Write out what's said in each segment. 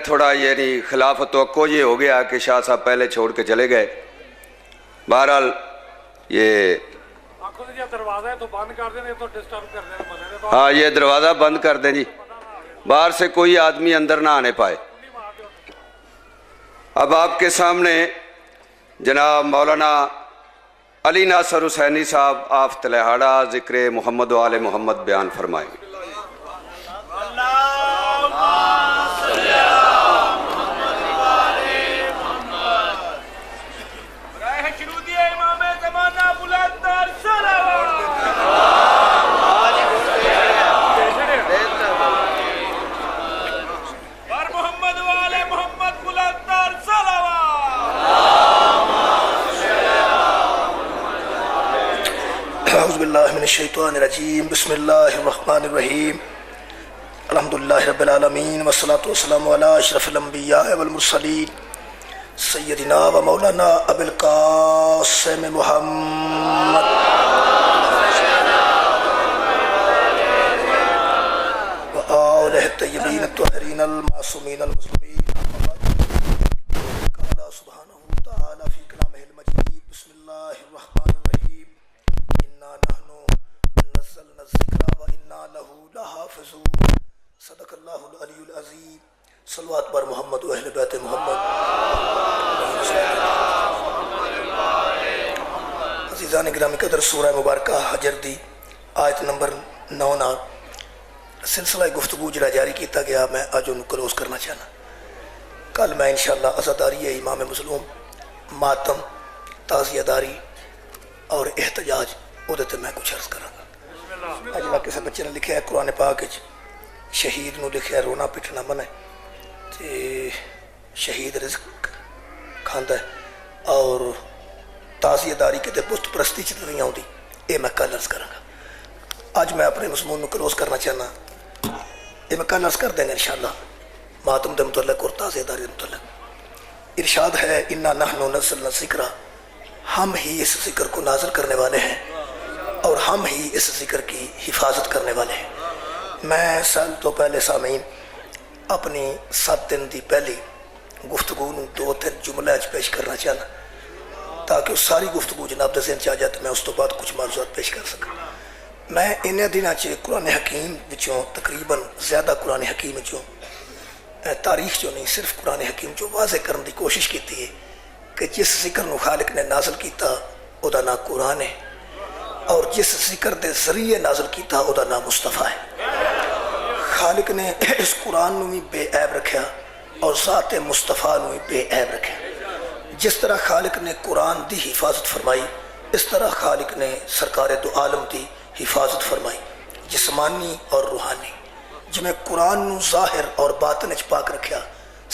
تھوڑا یعنی خلاف توقع یہ ہو گیا کہ شاہ صاحب پہلے چھوڑ کے چلے گئے. بہرحال یہ دروازہ ہے تو بند کر دیں تو ڈسٹرب کر دیں. ہاں یہ دروازہ بند کر دیں جی, باہر سے کوئی آدمی اندر نہ آنے پائے. اب آپ کے سامنے جناب مولانا علی ناصر حسینی صاحب آف تلہاڑا ذکر محمد و آل محمد بیان فرمائیں گے. اعوذ باللہ من الشیطان الرجیم. بسم اللہ الرحمن الرحیم. الحمدللہ رب العالمین والصلاة والسلام علی اشرف الانبیاء والمرسلین سیدنا و مولانا ابی القاسم محمد و آلہ الطیبین الطاہرین المعصومین المظلومین. قال سبحانہ تعالی فی کلامہ المجید. بسم اللہ الرحمن الرحیم. انا نحن نزلنا الذکر و انا لہ لحافظون. صدق اللہ العلی العظیم. صلوات بر محمد و اہل بیت محمد. عزیزان گرامی قدر, سورہ مبارکہ حجر دی آیت نمبر 9 نال سلسلہ گفتگو جڑا جاری کیتا گیا, میں آج انہوں کلوز کرنا چاہنا. کل میں انشاءاللہ عزاداری ہے امام مظلوم, ماتم, تعزیہ داری اور احتجاج ادھتے میں کچھ عرض کروں گا. اج میں کسی بچے نے لکھا ہے قرآن پاک شہید نو لکھا ہے رونا پٹنا منع تے شہید رزق کھاندا ہے اور تعزیہ داری کتے بت پرستی چ نہیں آتی. یہ میں کل عرض کروں گا. اج میں اپنے مضمون نو کلوز کرنا چاہنا. یہ میں کل عرض کر دیں گا انشاءاللہ ماتم دے متعلق اور تعزیہ داری دے متعلق. ارشاد ہے انا نحن نزلنا الذکر, ہم ہی اس ذکر کو نازل کرنے والے ہیں اور ہم ہی اس ذکر کی حفاظت کرنے والے ہیں. میں سال تو پہلے سامعین اپنی 7 دن دی پہلی گفتگو 2-3 جملے پیش کرنا چاہنا تاکہ ساری گفتگو جناب دے ذہن چ آ جائے تو میں اس تو بعد کچھ معلومات پیش کر سکوں. میں انہیں دنوں قرآن حکیم وچوں تقریباً زیادہ قرآن حکیم وچوں تاریخ جو نہیں صرف قرآن حکیم جو واضح کرنے دی کوشش کیتی ہے کہ جس ذکر نو خالق نے نازل کیتا او دا نام قرآن ہے اور جس ذکر دے ذریعے نازل کیتا او دا نام مصطفیٰ ہے. خالق نے اس قرآن نو بھی بے عیب رکھیا اور ذات مصطفیٰ نو بھی بے عیب رکھیا. جس طرح خالق نے قرآن دی حفاظت فرمائی اس طرح خالق نے سرکار دو عالم دی حفاظت فرمائی جسمانی اور روحانی. جمیں قرآن نو ظاہر اور باطن وچ پاک رکھیا,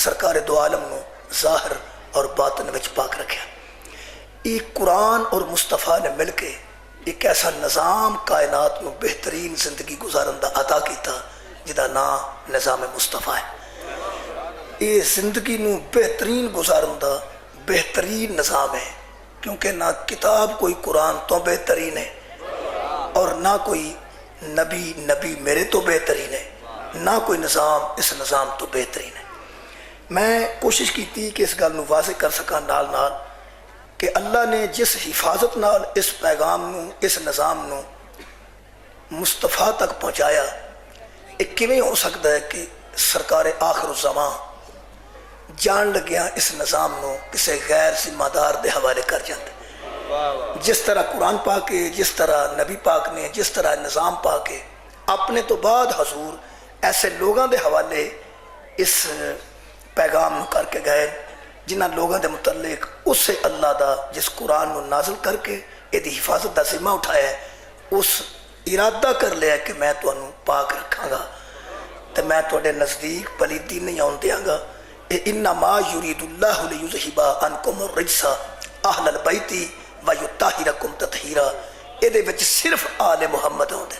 سرکار دو عالم نو ظاہر اور باطن وچ پاک رکھیا. یہ قرآن اور مصطفیٰ نے مل کے ایک ایسا نظام کائنات نو بہترین زندگی گزارن دا عطا کیتا جدا نام نظام مصطفیٰ ہے. یہ زندگی نو بہترین گزارن دا بہترین نظام ہے کیونکہ نہ کتاب کوئی قرآن تو بہترین ہے اور نہ کوئی نبی میرے تو بہترین ہے, نہ کوئی نظام اس نظام تو بہترین ہے. میں کوشش کی تھی کہ اس گل نو واضح کر سکا نال نال کہ اللہ نے جس حفاظت نال اس پیغام نو اس نظام نو مصطفیٰ تک پہنچایا یہ کیویں ہو سکتا ہے کہ سرکار آخر الزمان جان لگیا اس نظام نو کسی غیر ذمہ دار دے حوالے کر جاتے. جس طرح قرآن پاک ہے, جس طرح نبی پاک نے, جس طرح نظام پاک ہے, اپنے تو بعد حضور ایسے لوگاں دے حوالے اس پیغام نو کر کے گئے جنہ لوگاں دے متعلق اس سے اللہ دا جس قرآن نو نازل کر کے یہ دی حفاظت دا ذمہ اٹھایا ہے اس ارادہ کر لیا کہ میں تو انہوں پاک رکھاں گا تو میں تو اڈے نزدیک پلیدی نہیں آن دیاں گا. انما یرید اللہ لیذہب عنکم الرجس اہل البیت ویطہرکم تطہیرا. یہ دے وچ صرف آل محمد ہوندے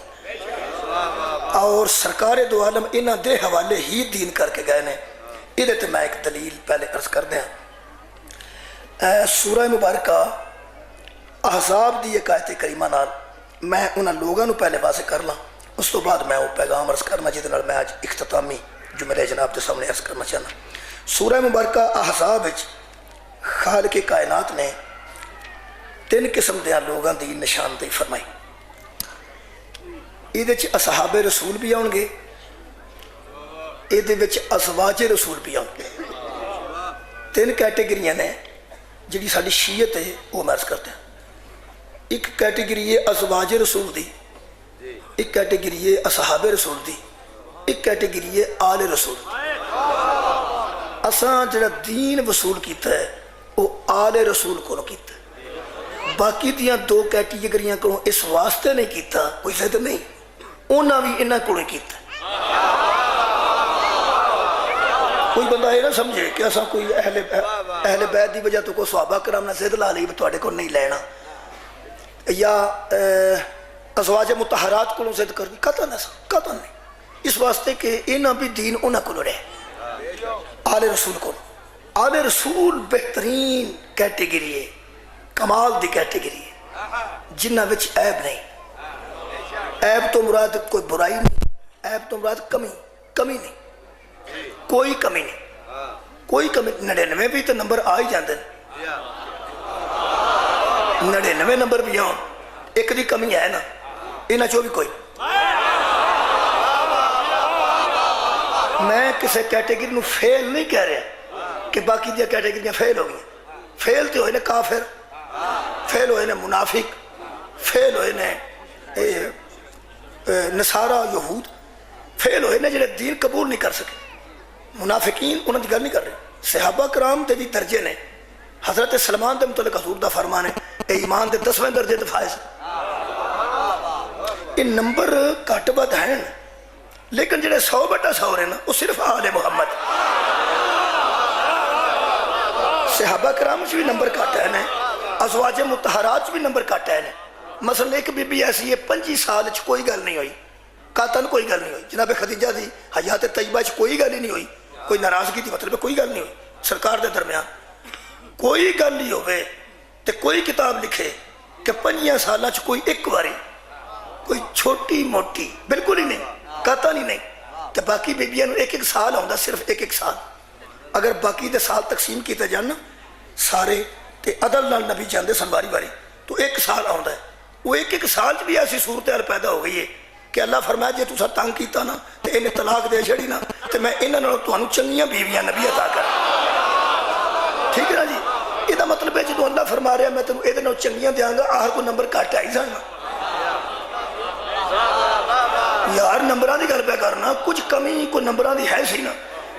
اور سرکار دو عالم انہاں دے حوالے ہی دین کر کے گئے نے. یہ تے میں ایک دلیل پہلے عرض کر دیا. سورہ مبارکہ احزاب دی ایک آیت کریمہ نال میں انہاں لوگاں نو پہلے واضح کر لاں, اس تو بعد میں وہ پیغام عرض کرنا جہدے نال میں اج اختتامی جو میرے جناب کے سامنے عرض کرنا چاہنا. سورہ مبارکہ احزاب وچ خالق کائنات نے 3 قسم دے لوگوں کی نشاندہی فرمائی. یہ اصحاب رسول بھی آؤ گے, یہ ازواج رسول بھی آؤ گے. 3 کیٹیگریاں نے جی ساری شیعت ہے وہ میں عرض کرتے ہیں. ایک کیٹیگری ہے ازواج رسول دی, ایک کیٹیگری ہے اصحاب رسول دی, ایک کیٹیگری ہے آل رسول. اساں جڑا دین وصول کیتا ہے وہ آل رسول کو کیتا ہے. باقی دیاں 2 کیٹیگریاں کو اس واسطے نہیں کیتا, کوئی فائد نہیں, انہاں بھی انہاں کو کیتا. کوئی بندہ یہ نہ سمجھے کہ اساں کوئی اہل بیت دی وجہ تو کوئی صحابہ کرام نے ضد لا لی تواڈے کو نہیں لینا, یا ازواج مطہرات کو ضد کر دی. قطعا نہیں, اس واسطے کہ انہاں بھی دین انہاں کو رہے. آل رسول کو, آل رسول بہترین کیٹیگری ہے, کمال دی کیٹیگری ہے, جنہ وچ عیب نہیں. عیب تو مراد کوئی برائی نہیں, عیب تو مراد کمی نہیں, کوئی کمی نہیں, کوئی کمی. 99 بھی تو نمبر آ ہی جاندے ہیں, 99 نمبر بھی آن, ایک دی کمی ہے نا, انہاں چوں بھی کوئی. میں کسی کیٹیگری نو فیل نہیں کہہ رہا کہ باقی دیا کیٹیگریاں فیل ہو گئی. فیل تو ہوئے نے کافر, فیل ہوئے نے منافق, فیل ہوئے نے نصارہ یہود, فیل ہوئے نے جنہیں دین قبول نہیں کر سکے. منافقین انہوں کی گل نہیں کر رہے. صحابہ کرام دے بھی درجے نے. حضرت سلمان دے متعلق حضور دا فرمان ہے اے ایمان دے 10ویں درجے دے فائز. یہ نمبر گھٹ بد ہیں, لیکن جڑے 100/100 رہے نا وہ صرف آل محمد. صحابہ کرام بھی نمبر گھٹ ہے, ازواج مطہرات بھی نمبر گھٹ ہے. مثلا ایک بی بی ایسی ہے 25 سال کوئی گل نہیں ہوئی, قاتل کوئی گل نہیں ہوئی. جناب خدیجہ دی حیات طیبہ کوئی گل ہی نہیں ہوئی, کوئی ناراضگی دی مطلب کوئی گل نہیں ہوئی. سرکار دے درمیان کوئی گل نہیں ہوئے تے کوئی کتاب لکھے کہ 5 سالہ کوئی ایک باری کوئی چھوٹی موٹی بالکل ہی نہیں, قطعا نہیں. تے باقی بیبیاں 1-1 سال آؤں, صرف 1-1 سال. اگر باقی دے سال تقسیم کیتے جانا سارے تے عدل نال نبی جاندے سن باری باری تو 1 سال آؤں ہے. وہ 1-1 سال بھی ایسی صورتحال پیدا ہو گئی ہے کہ اللہ فرمایا جے تسا تنگ کیتا نا تے انہیں طلاق دے چھڑی نا تے میں انہاں نال تانوں چنگیاں بیویاں نبی عطا کر. ٹھیک ہے نا جی. یہ مطلب ہے جدوں اللہ فرما رہا میں تینوں یہ نال چنگیاں دیاں گا, آخر کو نمبر گھٹ آئی جانا. یار نمبران دی گل پہ کرنا, کچھ کمی کوئی نمبران دی ہے سی نا.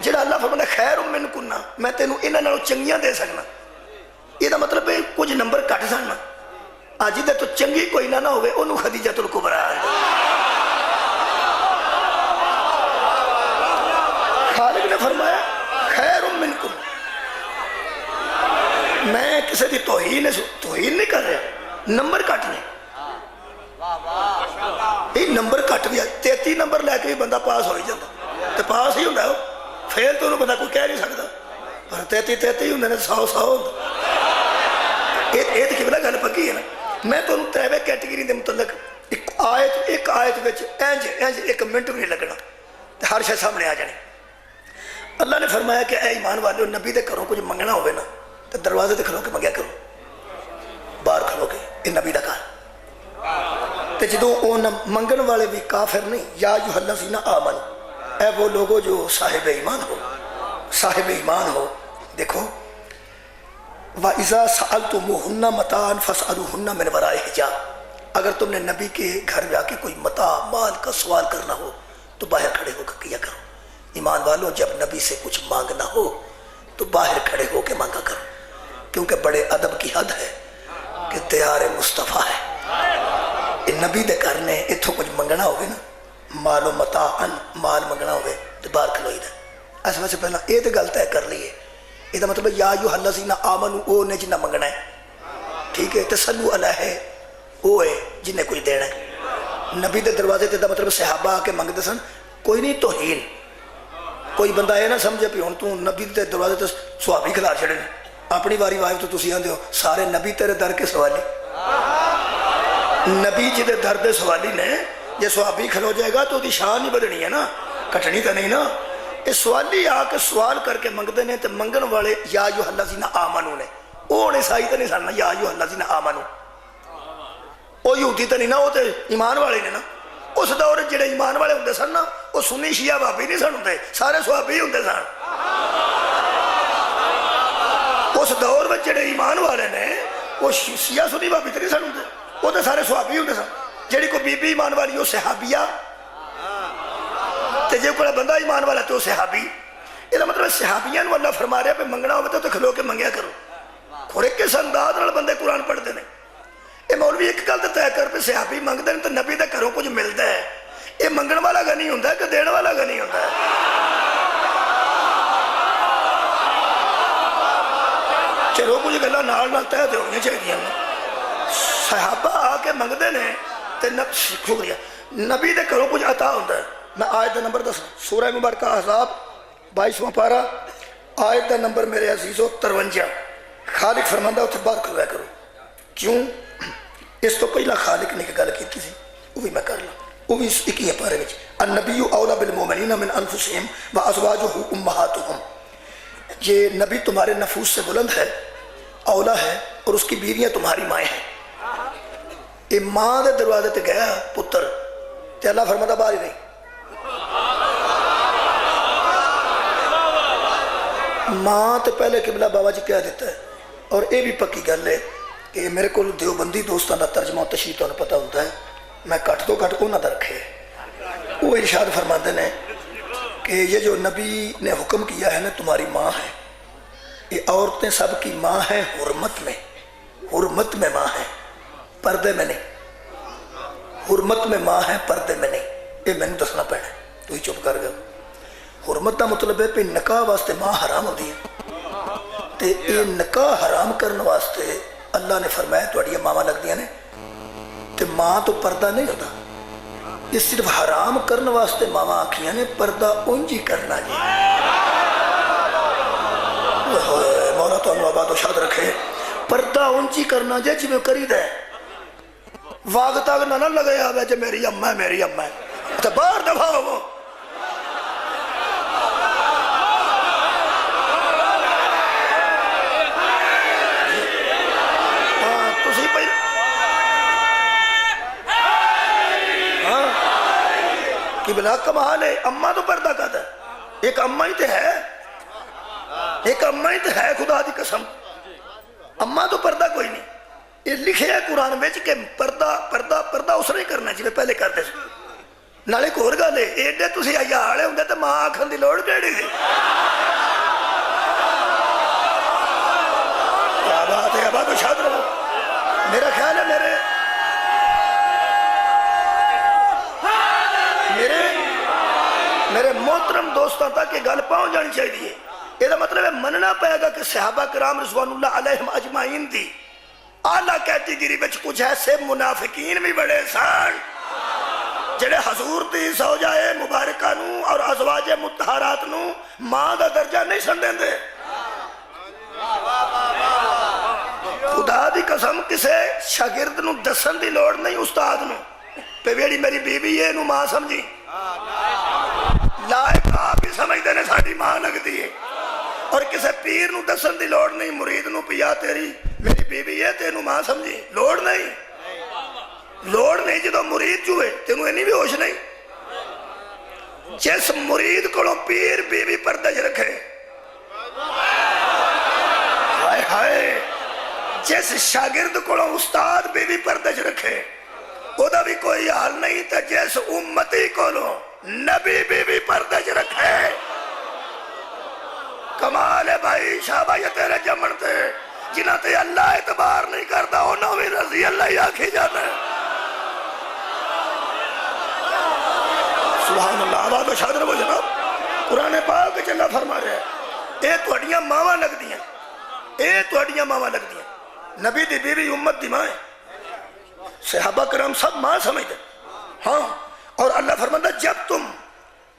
جڑا اللہ فرمایا خیر من کننا, میں تینوں انہاں نال چنگیاں دے سکنا. یہ مطلب ہے کچھ نمبر گھٹ سن. اج دے تو چنگی کوئی نہ ہوئے انہوں خدیجۃ الکبریٰ. خالق نے فرمایا خیر منکم. میں کسی دی توہین نہیں کر رہا, نمبر کٹ نے. یہ نمبر کٹ بھی 33 نمبر لے کے بھی بندہ پاس ہو ہی جاتا, تو پاس ہی ہوتا ہے. فیل تو انہوں بندہ کوئی کہہ نہیں سکتا, پر 33 ہوں نے 100 ہوتا. یہ تو کبلا گل پکی ہے نا. میں تو 3 کیٹیگری دے متعلق ایک آیت وچ انج 1 منٹ بھی نہیں لگنا تو ہر شے سامنے آ جانی. اللہ نے فرمایا کہ اے ایمان والو, نبی دے گھروں کچھ منگنا ہوئے نا تو دروازے تے کھلو کے منگیا کرو, باہر کھلو کے. یہ نبی دا گھر. تے جدوں اون منگن والے بھی کافر نہیں, یا ایھا الذین آمنوا, اے وہ لوگوں جو صاحب ایمان ہو. دیکھو وَإِذَا سَأَلْتُمُوهُنَّ مَتَاعًا فَاسْأَلُوهُنَّ مِنْ وَرَاءِ حِجَابٍ. اگر تم نے نبی کے گھر جا کے کوئی متاع مال کا سوال کرنا ہو تو باہر کھڑے ہو کے کیا کرو. ایمان والوں, جب نبی سے کچھ مانگنا ہو تو باہر کھڑے ہو کے مانگا کرو, کیونکہ بڑے ادب کی حد ہے کہ دیار مصطفیٰ ہے. یہ نبی دے گھر نے اتھوں کچھ منگنا ہوگی نا, مال و متاع مال منگنا ہوگی تو باہر کھلوئی دے. اس وجہ سے پہلا یہ تو گل طے کر لیے. یہ مطلب یا ایھا الذین آمنوا او نے جنہیں منگنا ہے, ٹھیک ہے. تسلو علیہ وہ ہے جنہیں کوئی دینا ہے. نبی دے دروازے تے دا مطلب صحابہ آ کے منگتے سن, کوئی نہیں توہین. کوئی بندہ یہ نہ سمجھے بھی ہوں تو نبی دے دروازے تے صحابی کھلار چھڑے نے, اپنی واری واجب تو تسی آندے ہو سارے نبی تیرے در کے سوالی. نبی جی دے در دے سوالی نے, جے صحابی کھلو جائے گا تو دی شان ہی بدنی ہے نا, کٹنی تو نہیں نا. یہ سوالی آ کے سوال کر کے منگتے ہیں تو منگن والے یا ایھا الذین آمنو نے، وہ عیسائی تو نہیں سننا یا ایھا الذین آمنو، وہ یہودی تو نہیں نا، وہ تو ایمان والے نے نا۔ اس دور جڑے ایمان والے ہوندے سن نا وہ سنی شیعہ بھابی نہیں سن ہوندے، سارے صحابی ہوندے سن۔ اس دور میں جڑے ایمان والے نے وہ شیعہ سنی بھابی تو نہیں سن ہوندے، وہ تو سارے صحابی ہوندے سن۔ جڑی کوئی بی بی ایمان والی وہ صحابیہ، تے جے کوئی بندہ ایمان والا تو صحابی۔ یہ مطلب صحابیاں نو اللہ فرما رہا ہے منگنا ہوگا تو کھلو کے منگیا کرو۔ کھورے کس انداز نال بندے قرآن پڑھتے ہیں۔ یہ مولوی ایک گل تو طے کر پہ صحابی منگتے ہیں تو نبی دے گھروں کچھ ملتا ہے، یہ منگن والا غنی ہوتا ہے کہ دین والا غنی ہوتا ہے؟ چلو کچھ گلاں نال نال طے ہونی چاہیے۔ صحابہ آ کے منگتے ہیں تو شکریہ نبی دے گھروں کچھ عطا ہوتا ہے۔ میں آیت دا نمبر دس، سورہ مبارکہ احزاب 22واں پارہ، آیت دا نمبر میرے عزیزو 53۔ خالق فرماندہ اتھے بات کرویا کرو، کیوں؟ اس تو پہلا خالق نے گل کی تھی، وہ بھی میں کر لوں، وہ بھی 21 پارے وچ النبی اولا بالمومنین من انفسہم وازواجہ امہاتہم، یہ نبی تمہارے نفوس سے بلند ہے، اولا ہے، اور اس کی بیویاں تمہاری مائیں ہیں۔ یہ ماں دے دروازے تے گیا پتر تے اللہ فرماتا باہر ہی نہیں۔ ماں تے پہلے قبلہ بابا جی کہہ دیتا ہے، اور یہ بھی پکی گل ہے کہ میرے کو دیوبندی دوستان کا ترجمہ تشریح تو پتہ ہوتا ہے، میں کٹ تو کٹ انہوں نے رکھے۔ وہ ارشاد فرماتے ہیں کہ یہ جو نبی نے حکم کیا ہے نا تمہاری ماں ہے، یہ عورتیں سب کی ماں ہیں حرمت میں، حرمت میں ماں ہیں، پردے میں نہیں۔ حرمت میں ماں ہیں، پردے میں نہیں۔ یہ میں نے دسنا پینا ہے، تو ہی چپ کر گیا۔ حرمت کا مطلب ہے کہ نکاح واسطے ماں حرام ہوتی ہے، تے یہ نکاح حرام کرنے واسطے اللہ نے فرمایا تھوڑیاں ماما لگ دیا نے، تے ماں تو پردہ نہیں ہوتا، یہ صرف حرام کرنے واسطے ماما آکھیاں نے، پردہ انجی کرنا جی۔ مولا تو انو آباد و شاد رکھے، پردہ انجی کرنا جی جی میں کری دے، واغ تاغ نہ لگے آوے جی میری اممہ ہے میری اممہ ہے، اچھا باہر دفعہ ہو۔ بلا کمال ہے، اماں تو پردہ کرتا ہے، ایک اماں ہی تو ہے، ایک اماں ہی تو ہے، خدا دی قسم اماں تو پردہ کوئی نہیں۔ یہ لکھے ہے قرآن میں کہ پردہ پردہ پردہ اس نے کرنا جی پہلے کرتے سے نالے کو اور گل ہے، ایڈے تسی عیال ہوندے تے ماں آکھن دی لوڑ کیڑی سی؟ کیا بات ہے، آباد و شاد رہو۔ میرا خیال ہے میرے محترم دوستوں تک یہ گل پہنچ جانی چاہیے۔ یہ مطلب ہے مننا پائے گا کہ صحابہ کرام رضوان اللہ علیہم اجمعین دی اعلیٰ کیٹیگری بچ کچھ ایسے منافقین بھی بڑے سن جڑے حضور دی زوجائے مبارکہ نو اور ازواج مطہرات نو ماں دا درجہ نہیں سن دیں۔ خدا دی قسم کسے شاگرد نو دسن دی لوڑ نہیں استاد نو پہ ویڑی میری بی بی یہ نو ماں سمجھی، لائق آپ ہی سمجھتے نے ساڑی ماں لگ دیئے، اور کسے پیر نو دسن دی لوڑ نہیں، مرید نو پیا تیری میری بی بی یہ تینو ماں سمجھی، لوڑ نہیں، لوڑ نہیں۔ جدو مرید چوئے تینو اینی بھی ہوش نہیں۔ جس مرید کو پیر بی بی پردج رکھے، ہائے ہائے، جس شاگرد کو استاد بی بی پردج رکھے وہ دا بھی کوئی حال نہیں تھا، جس امتی کو نبی بی بی پردج رکھے۔ کمال ہے بھائی، شابہ یہ تیرے جمن تے جنہ تے اللہ اعتبار نہیں کرتا انہوں بھی رضی اللہ ہی آکھی جانا ہے۔ سبحان اللہ، آباد و شاد رہو جناب۔ قرآن پاک کے اللہ فرما رہے ہیں اے توڑیاں ماما لگ دیاں، اے توڑیاں ماما لگ دیاں۔ نبی دی بیوی امت دی مائیں، صحابہ کرام سب ماں سمجھتے، ہاں۔ اور اللہ فرماتا جب تم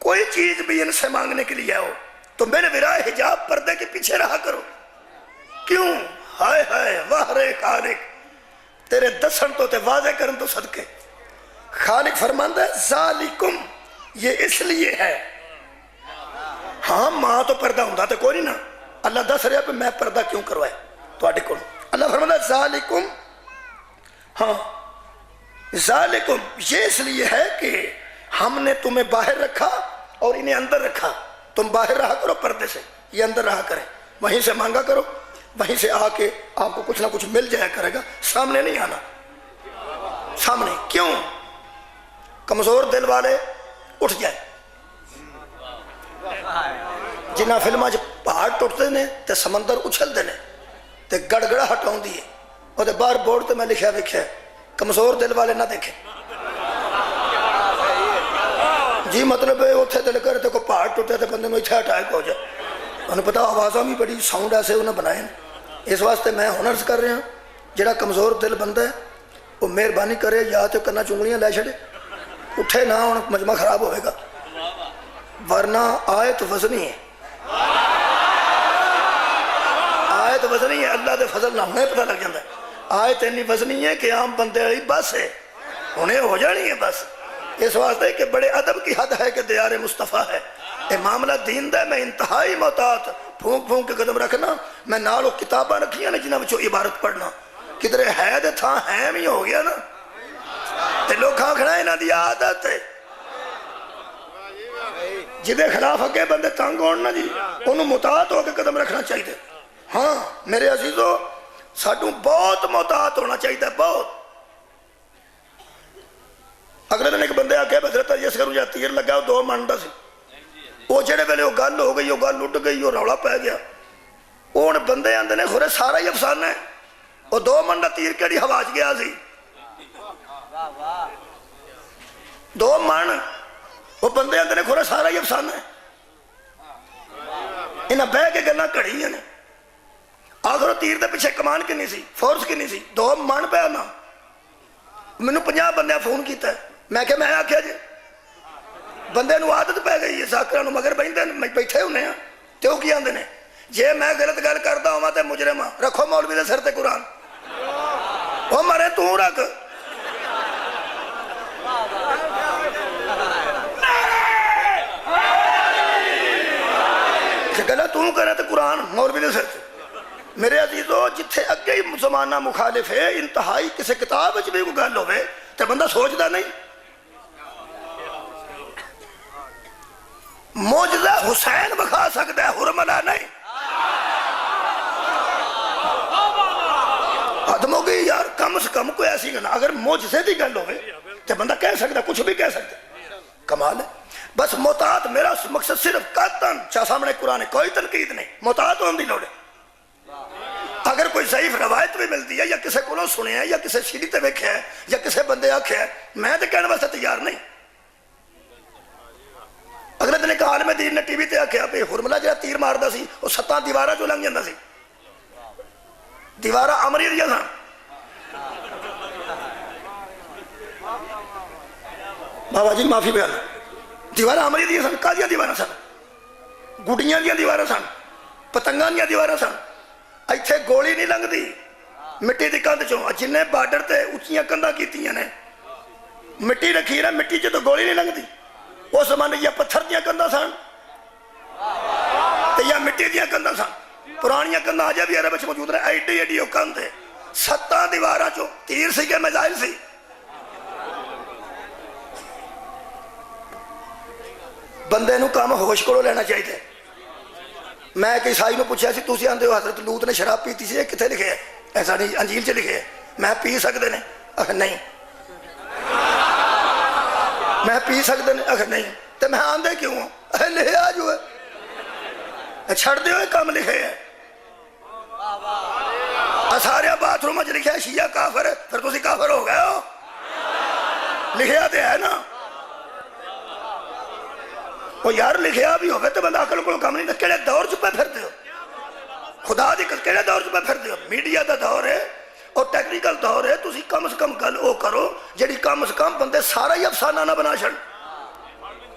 کوئی چیز بھی ان سے مانگنے کے لیے آؤ تو میرے ورائے حجاب پردے کے پیچھے رہا کرو۔ کیوں؟ ہائے ہائے واہ رے خالق، تیرے دسن تو تے واضح کرن تو صدقے۔ خالق فرماتا ہے ذالکم، یہ اس لیے ہے، ہاں ماں تو پردہ ہوں تو کوئی نہیں نا. اللہ دس رہا کہ میں پردہ کیوں کروایا تواڈے کول. اللہ فرماتا ہے ذالکم، ہاں ذالکم یہ اس لیے ہے کہ ہم نے تمہیں باہر رکھا اور انہیں اندر رکھا. تم باہر رہا کرو پردے سے، یہ اندر رہا کریں، وہیں سے مانگا کرو، وہیں سے آ کے آپ کو کچھ نہ کچھ مل جایا کرے گا. سامنے نہیں آنا. سامنے کیوں؟ کمزور دل والے اٹھ جائے. جنہ فلموں پہاڑ ٹوٹتے ہیں تے سمندر اچھلتے ہیں تے گڑگڑا ہٹاؤندی ہے، وہ باہر بورڈ تے میں لکھیا ویکھیا کمزور دل والے نہ دیکھیں. جی مطلب ہے اتنے دل کر تے کوئی پہاڑ ٹوٹے تے بندے میں اتنے اٹیک ہو جائے. انہوں پتا آوازاں بھی بڑی ساؤنڈ ایسے انہیں بنائے. اس واسطے میں ہنرز کر رہا جڑا کمزور دل بندہ ہے وہ مہربانی کرے یا تو کنا چنگلیاں لے چھڑے، اٹھے نہ ہوں مجمع خراب ہوئے گا. ورنہ آیت وزنی ہے، آیت وزنی ہے. اللہ دے فضل نہ ہونے پتہ لگ جاتا ہے. آیت اتنی وزنی ہے کہ عام بندے والی بس ہے، انہیں ہو جانی ہے بس. اس واسطے کہ بڑے ادب کی حد ہے کہ دیار مصطفیٰ ہے. یہ معاملہ دین دا. میں انتہائی محتاط پھونک پھونک کے قدم رکھنا. میں نالو کتاباں رکھیاں نے جنہاں وچوں عبارت پڑھنا. کدھر ہے دے تھا ہے بھی ہو گیا نا تے لوگ آکھنا انہاں دی عادت ہے. جدے خلاف اگے بندے تنگ ہون نا جی انہوں محتاط ہو کے قدم رکھنا چاہیے. ہاں میرے عزیزو ساڈوں بہت محتاط ہونا چاہیے، بہت. اگلے دن ایک بندے آ کے حضرت جس کروں جا تیر لگا وہ 2 من دا سی. وہ جڑے ویلے وہ گل ہو گئی، وہ گل اٹھ گئی، وہ رولا پی گیا. وہ بندے آندے نے خورے سارا ہی افسانہ ہے. وہ 2 من دا تیر کیڑی ہوا چ گیا سی. 2 من وہ بندے آندے نے خورے سارا ہی افسانہ ہے. انہیں بہ کے گلاں کڑی نے. آخر تیر دے پیچھے کمان کنی سی، فورس کنی سی؟ 2 من پہ آنا. مینوں 50 بندے فون کیتا ہے. میں کہ میں آخیا جی بندے نو عادت پی گئی ہے ذاکراں نو مگر بیٹھے ہونے ہیں تے وہ کی آندے نے جے میں غلط گل کردا ہواں تے مجرم ہاں. رکھو مولوی دے سر تے قرآن، وہ مرے تو رکھ. گلا تو کرے تے قرآن مولوی دے سر تے. میرے عزیزو جتھے اگے ہی زمانہ مخالف ہے، انتہائی کسی کتاب وچ بھی کوئی گل ہوے تے بندہ سوچدا نہیں. معجزہ حسین بکھا سکتا ہے، حرملہ نہیں. ختم ہو گئی یار. کم سے کم کوئی ایسی گل اگر معجزے دی گل ہوے تے بندہ کہہ سکتا، کچھ بھی کہہ سکتا. کمال ہے. بس محتاط میرا مقصد صرف قطعاً چاہ سامنے قرآن کوئی تنقید نہیں، محتاط ہونے دی لوڑ ہے. اگر کوئی ضعیف روایت بھی ملتی ہے یا کسی کو سنے ہے یا کسی سیڑھی تے ویکھیا ہے یا کسی بندے آکھیا ہے، میں تے کہنے واسطے تیار نہیں. اگلے دن ایک عالم دین نے ٹی وی تے آکھیا بھی حرملہ جہاں تیر ماردا سی وہ 7 دیواراں چوں لنگ جاندا سی. دیواراں امری دیاں سن. بابا جی معافی بیان. دیواراں امری دیاں سن. کادیاں دیواراں سن؟ گڈیاں دیاں دیواراں سن، پتنگاں دیاں دیواراں سن. ایتھے گولی نہیں لنگدی مٹی دی کندھ چوں. جن نے بارڈر تے اچھیاں کندھاں کیتیاں نے مٹی رکھی نا، مٹی چ تو گولی نہیں لنگدی. اس زمانے یا پتھر دیاں کندھاں سن تے یا مٹی دیاں کندھاں سن. پرانیاں کندھاں اجے بھی عرب وچ موجود نے. ایڈی ایڈی وہ کندھ ہے، 7 دیواراں چوں تیر سی کہ میزائل سی. بندے نو کام ہوش کولوں لینا چاہیے. میں ایک عیسائی نو پوچھا سی تسی آندے ہو حضرت لوط نے شراب پیتی سی، کتنے لکھے ہے؟ ایسا نہیں انجیل چ لکھے ہے. میں پی سکتے ہیں؟ آخر نہیں. میں پی سکتے ہیں؟ آخر نہیں. تو میں آندے کیوں ہوں؟ لکھیا جو ہے چھڑ دے ہوئے کام لکھے ہے. سارے باتھ روم چ لکھا شیعہ کافر ہے، پھر تسی کافر ہو گئے ہو. لکھیا تو ہے نا. وہ یار لکھیا بھی ہوئے تو بندہ عقل کو کام نہیں. کہڑے دور چ پہ پھرتے ہو؟ خدا دی کہڑے دور چ پہ پھرتے ہو؟ میڈیا دا دور ہے اور ٹیکنیکل دور ہے. تسی کم سے کم گل وہ کرو جیڑی کم سے کم بندے سارا ہی افسانہ نہ بنا چھڑ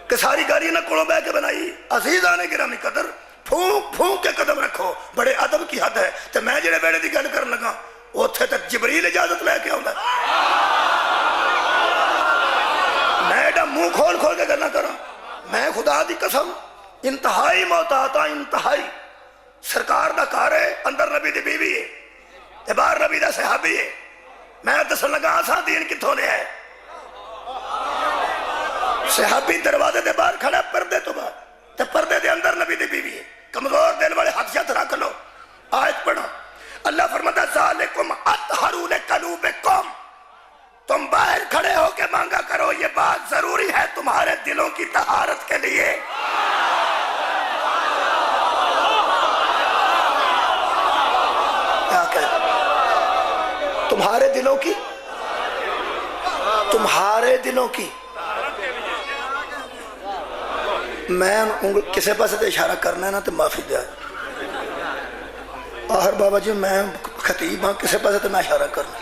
کہ ساری گاڑی نہ کولوں بہ کے بنائی. عزیزان گرامی قدر پھونک پھونک کے قدم رکھو. بڑے ادب کی حد ہے. تو میں جڑے بیڑے دی گل کرن لگا اوتھے تک جبریل اجازت لے کے آوندا. میں ایڈا منہ کھول کھول کے گلاں کراں. میں خدا دی قسم انتہائی محتاط ہاں، انتہائی۔ سرکار دا گھر ہے، اندر نبی دی بیوی ہے تے باہر نبی دا صحابی ہے۔ میں دسن لگا آساں دین کتھوں لیا ہے؟ صحابی دروازے دے باہر کھڑا پردے تو باہر، تے پردے دے اندر نبی دی بیوی ہے۔ کمزور دل والے ہاتھ شاتھ رکھ لو، آیت پڑھو۔ اللہ فرماتا ہے ذالکم اطہر لقلوبکم، تم باہر کھڑے ہو کے مانگا کرو، یہ بات ضروری ہے تمہارے دلوں کی طہارت کے لیے۔ کیا کہ تمہارے دلوں کی، تمہارے دلوں کی۔ میں کسے پاسے تے اشارہ کرنا ہے نا تو معافی دیا۔ آخر بابا جی میں خطیب ہاں، کسے پاسے تے میں اشارہ کرنا۔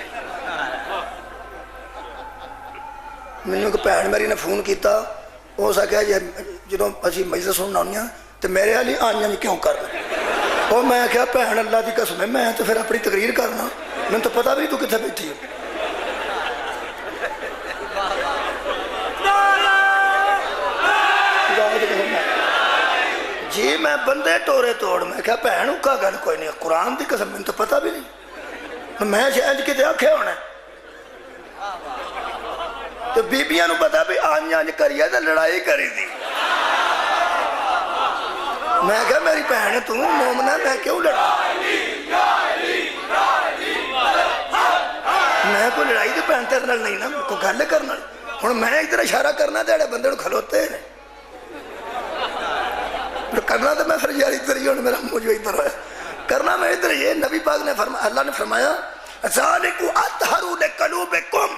میں نے بھن میری نے فون کیتا، ہو سکیا جدوں اسی مجلس سننا ہونیاں تو میرے والی آنیاں بھی کیوں کرنا؟ اور میں کہا بھن اللہ دی قسم ہے میں تو پھر اپنی تقریر کرنا، میں تو پتہ بھی تو کتنے بیٹھی ہے۔ جی میں بندے ٹورے توڑ، میں کہا بھن اکا گل کوئی نہیں، قرآن دی قسم میں تو پتہ بھی نہیں، میں شاید کتے آکھے ہونا ہے۔ تو بیبیاں نو پتا بھی آنیاں کریے تو لڑائی کری دی۔ میں کہا میری بہن تو مومنہ میں کیوں لڑا؟ میں کوئی لڑائی تو بہن تیرے نہیں نا، کوئی گل کرنا ہوں میں ادھر اشارہ کرنا تے بندے کھلوتے ہیں کرنا تو میں پھر یار ادھر ہی ہوں، میرا منہ جو ادھر ہے کرنا میں ادھر ہی۔ نبی پاک نے فرمایا، اللہ نے فرمایا ذالک اطہر لقلوبکم،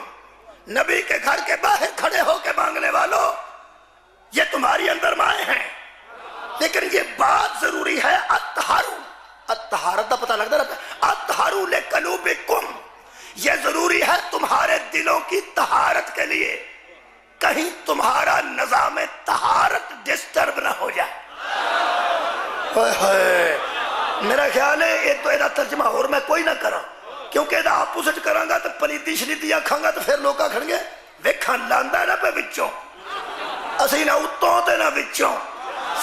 نبی کے گھر کے باہر کھڑے ہو کے مانگنے والوں یہ تمہاری اندر مائیں ہیں، لیکن یہ بات ضروری ہے اطہارت کا پتہ لگتا رہتا ہے، اطہر لقلوبکم، یہ ضروری ہے تمہارے دلوں کی طہارت کے لیے، کہیں تمہارا نظام طہارت ڈسٹرب نہ ہو جائے۔ میرا خیال ہے یہ تو ایدہ ترجمہ اور میں کوئی نہ کرا، کیونکہ ایدہ اپوزٹ کروں گا تو پلیتی شریتی آکھاں گا تو پھر لوگا کھڑ گے ویکھن لاندہ نہ پہ وچوں، اسی نہ اتوں تے نہ وچوں۔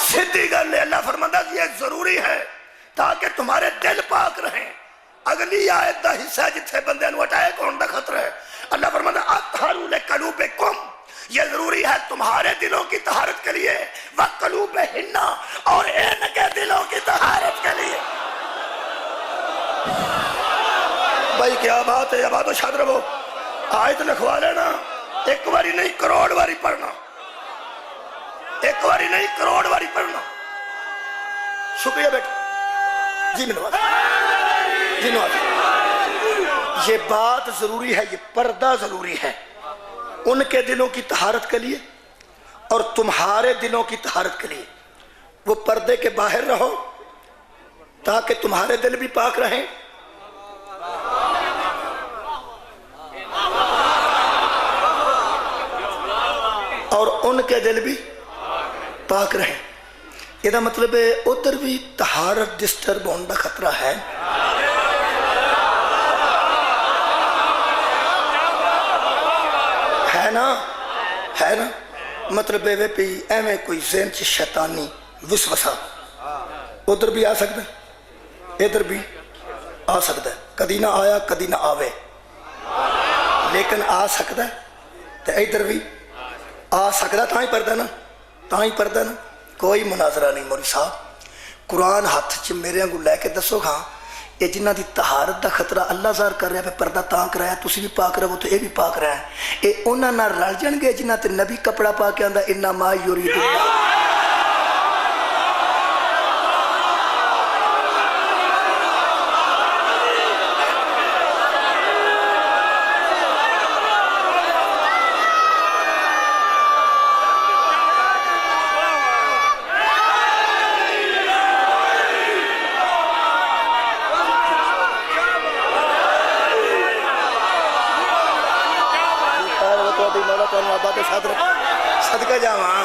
سدھی گل ہے، اللہ فرماتا یہ ضروری ہے تاکہ تمہارے دل پاک رہیں۔ اگلی آیت دا حصہ جتھے بندے نو اٹیک ہونے دا خطرہ ہے، اللہ فرماتا اطہر لقلوبکم، یہ ضروری ہے تمہارے دلوں کی طہارت کے لیے، وقلوبہن، اور ان کے دلوں کی طہارت کے لیے۔ بھائی کیا بات ہے، اب تو شاد رہو، آیت لکھوا لینا، ایک باری نہیں کروڑ باری پڑھنا، ایک باری نہیں کروڑ باری پڑھنا۔ شکریہ بیٹا جی، منواد جی، نواز۔ یہ بات ضروری ہے، یہ پردہ ضروری ہے ان کے دلوں کی طہارت کے لیے اور تمہارے دلوں کی طہارت کے لیے۔ وہ پردے کے باہر رہو تاکہ تمہارے دل بھی پاک رہیں، اور ان کے دل بھی پاک رہیں۔ یہ مطلب ہے ادھر بھی طہارت ڈسٹرب ہونے کا خطرہ ہے۔ ہے نا مطلب ہے پی ایویں کوئی ذہن چ شیطانی وسوسہ ادھر بھی آ سکتا ہے، ادھر بھی آ سکتا ہے، کدی نہ آیا کدی نہ آوے، لیکن آ سکتا ہے تو ادھر بھی آ سکتا، تاں ہی پردہ نا، تاں ہی پردہ نا۔ کوئی مناظرہ نہیں مولوی صاحب، قرآن ہاتھ چ میرے کو لے کے دسو ہاں یہ جنہ دی طہارت دا خطرہ اللہ ظاہر کر رہا ہے، پردہ تاں کرایا تسی بھی پاک رہو تو یہ بھی پاک رہا ہے، یہ انہاں نہ رل جان گے جنہ تے نبی کپڑا پا کے آندا انما یرید اللہ۔ صدقہ جاواں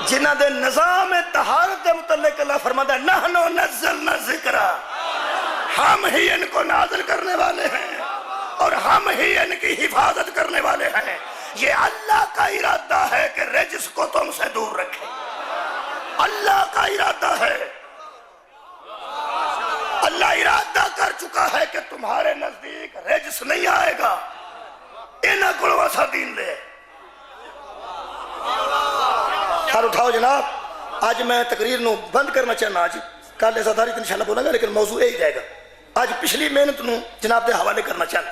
جنہ دے نظام طہارت متعلق اللہ فرماتا ہے نحنو نزلنا ذکر، ہم ہی ان کو نازل کرنے والے ہیں اور ہم ہی ان کی حفاظت کرنے والے ہیں۔ یہ اللہ کا ارادہ ہے کہ رجس کو تم سے دور رکھے۔ اللہ کا ارادہ ہے، اللہ ارادہ کر چکا ہے کہ تمہارے نزدیک رجس نہیں آئے گا، انہاں کو واسا دین لے۔ سر اٹھاؤ جناب، آج میں تقریر نو بند کرنا چاہنا، آج کل ازاداری تو انشاءاللہ بولا گا لیکن موضوع یہی رہے گا۔ آج پچھلی محنت نو جناب دے حوالے کرنا چاہنا۔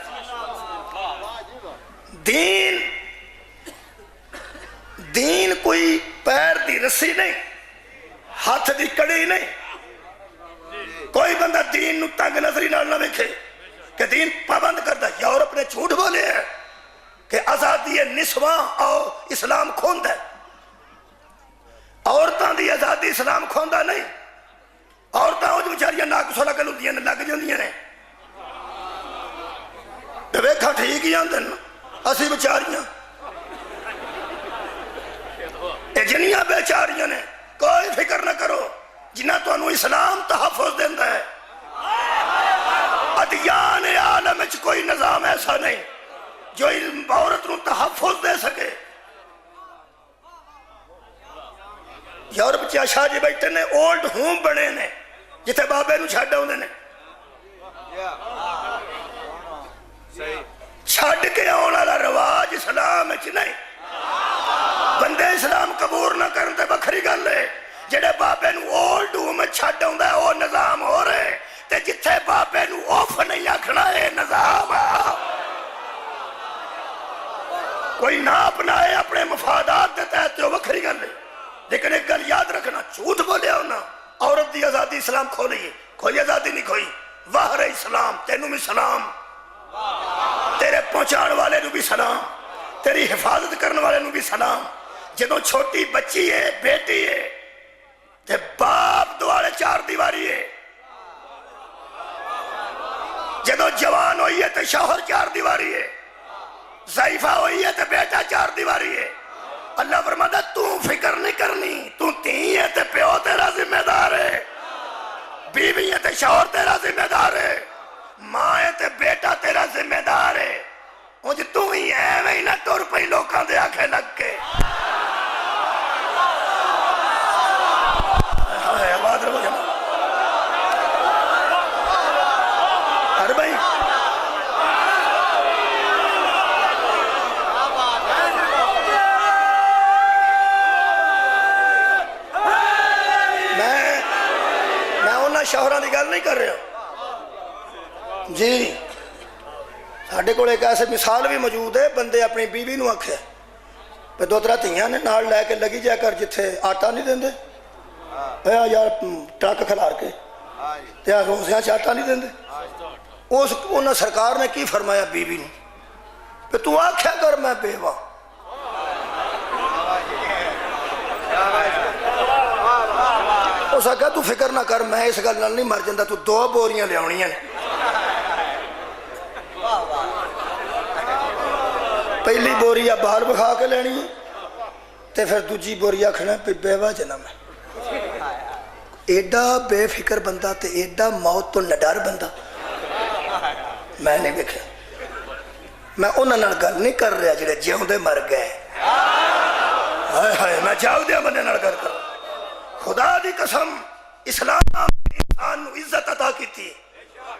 دین کوئی پیر دی رسی نہیں، ہاتھ دی کڑی نہیں۔ کوئی بندہ دین نو تنگ نظری نال نہ ویکھے کہ دین پابند کرتا۔ یورپ نے جھوٹ بولے ہے کہ آزادی نسواں اور اسلام کھوند ہے، عورتاں دی آزادی اسلام کھوندا نہیں۔ عورتاں وہ بیچاریاں ناک سوڑا کے لگدیاں نے لگ جاندیاں نے، تے ویکھا ٹھیک ہی آندے نے، اسی بیچاریاں اے جنیاں بیچاریاں نے۔ کوئی فکر نہ کرو، جنہاں تو انہوں اسلام تحفظ دیندہ ہے۔ ادیان عالم وچ کوئی نظام ایسا نہیں جو عورت نو تحفظ دے سکے۔ یورپ چ شاہ جی بیٹھے نے، اولڈ ہوم بنے نے جتھے بابے نو چھڈ آوندے نے، چھڈ کے آن والا رواج اسلام وچ نہیں۔ بندے اسلام قبول نہ کرن تے بکھری گل ہے، جڑے بابے نو اولڈ ہوم چھڈ آوندا ہے او نظام ہو رہے، تے جتھے بابے نو اوف نہیں آکھنا اے نظام ہے۔ کوئی نہ اپنائے اپنے مفادات دے تحت تو بکھری گل ہے، لیکن ایک گل یاد رکھنا، جھوٹ بولے ہونا عورت دی آزادی اسلام کھولی ہے، کوئی آزادی نہیں کھوئی۔ واہ رہے اسلام، تینوں بھی سلام، تیرے پہنچان والے نو بھی سلام، تیری حفاظت کرنے والے نو بھی سلام۔ جدوں چھوٹی بچی ہے، بیٹی ہے، تے باپ دوالے چار دیواری ہے، جدوں جوان ہوئی ہے تے شوہر چار دیواری ہے، ضعیفہ ہوئی ہے تے بیٹا چار دیواری ہے۔ اللہ فرماتا تو فکر نہیں کرنی، تو تین ہے تے پیو تیرا ذمہ دار ہے، بیوی ہے تے شوہر تیرا ذمہ دار ہے، ماں ہے تے بیٹا تیرا ذمہ دار ہے۔ انج تو ہی ہے میں نہ ٹر پئی لوکاں دے آنکھیں لگ کے۔ آواز رکھو جناب، ہر بھائی شوہراں دی گل نہیں کر رہا جی۔ ساڈے کول ایک ایسے مثال بھی موجود ہے، بندے اپنی بیوی نو آکھے پہ دو ترا تیاں نے نال لے کے لگی جا کر جتھے آٹا نہیں دیندے، اے یار ٹرک کھلار کے تے روزیاں چ آٹا نہیں دیندے۔ اس انہاں سرکار نے کی فرمایا بیوی نو پہ تو آکھیا کر میں بیوہ، اس آگا تو فکر نہ کر میں اس گل نال نہیں مر جاندہ، تو دو بوریاں لے آنی ہیں۔ پہلی بوری بال بکھا کے لینی ہے تے پھر دوجی بوری آکھنا پہ بیوہ جنم ہے۔ ایڈا بے فکر بندہ تے ایڈا موت تو نڈر بندہ میں نہیں دیکھا۔ میں انہاں نال گل نہیں کر رہا جڑے جیوں دے مر گئے، ہائے ہائے میں جاؤ دیا بندے نال گل کر۔ خدا دی قسم اسلام انسان عزت عطا کی تھی،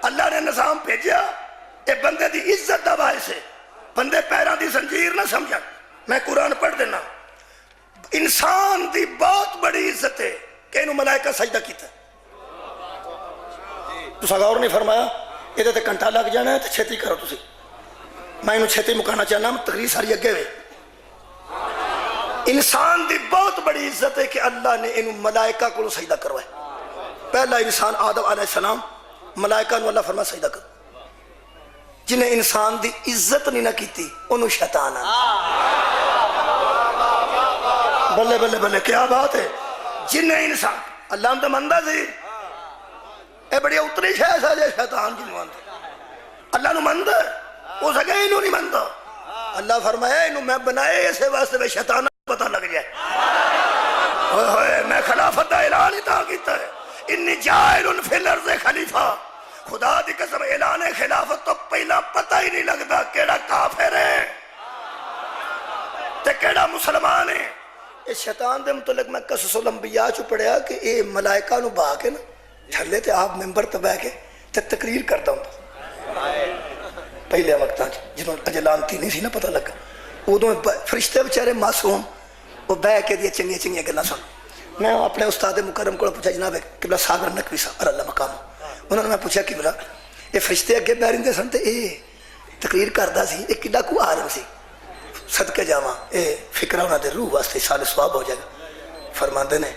اللہ نے نظام بھیجیا اے بندے دی عزت دا باعث ہے، بندے پیران دی زنجیر نہ سمجھا۔ میں قرآن پڑھ دینا، انسان دی بہت بڑی عزت ہے کہ انہوں ملائکہ سجدہ کیتا۔ تو ساغور نہیں فرمایا یہ تے گھنٹہ لگ جانا ہے تو چھتی کرو تسی، میں انہوں چھتی مکانا چاہنا تقریر ساری اگے ہوئے۔ انسان دی بہت بڑی عزت ہے کہ اللہ نے انہوں ملائکہ کو سجدہ کروائے۔ پہلا انسان آدم علیہ السلام، ملائکہ نو اللہ فرما سجدہ کرو۔ جنہیں انسان دی عزت نہیں نہ کیتی انہوں شیطان آنا۔ بلے بلے بلے کیا بات ہے، جنہیں انسان اللہ ہم تو مندہ سی اے بڑی اتری شاہ سا جائے شیطان جنہوں مندہ، اللہ نو مندہ ہو سکے انہوں نہیں مندہ۔ اللہ فرمایا انہوں میں بنائے اسے واسطے میں شیطانہ پتہ لگ جائے۔ ہوئے ہوئے میں خلافت دا اعلان اتا کیتا ہے، انی جائل فی الارض خلیفہ۔ خدا دی قسم اعلان خلافت تو پہلا پتہ ہی نہیں لگتا کیڑا کافر ہے تے کیڑا مسلمان ہے۔ یہ شیطان دے متعلق میں قصص الانبیاء چ پڑھیا کہ اے ملائکہ نو با کے نا تھلے تے آپ ممبر تے بیٹھ کے تے تقریر کرتا ہوں پہلے وقتاں جدوں اجے لانتی نہیں سی نا پتہ لگا ادوں فرشتے بیچارے معصوم وہ بہ کے دیا چنگیاں چنگیاں گلاں سن میں اپنے استاد مکرم کو پوچھا جناب قبلہ صابر نقوی صاحب اللہ مقام انہوں نے میں پوچھا قبلہ یہ فرشتے اگے بیٹھ رہندے سن تے اے تقریر کردا سی اے کڈا کو عالم سی صدقے جاواں اے فکر انہاں دے روح واسطے سال ثواب ہو جائے گا فرماندے نے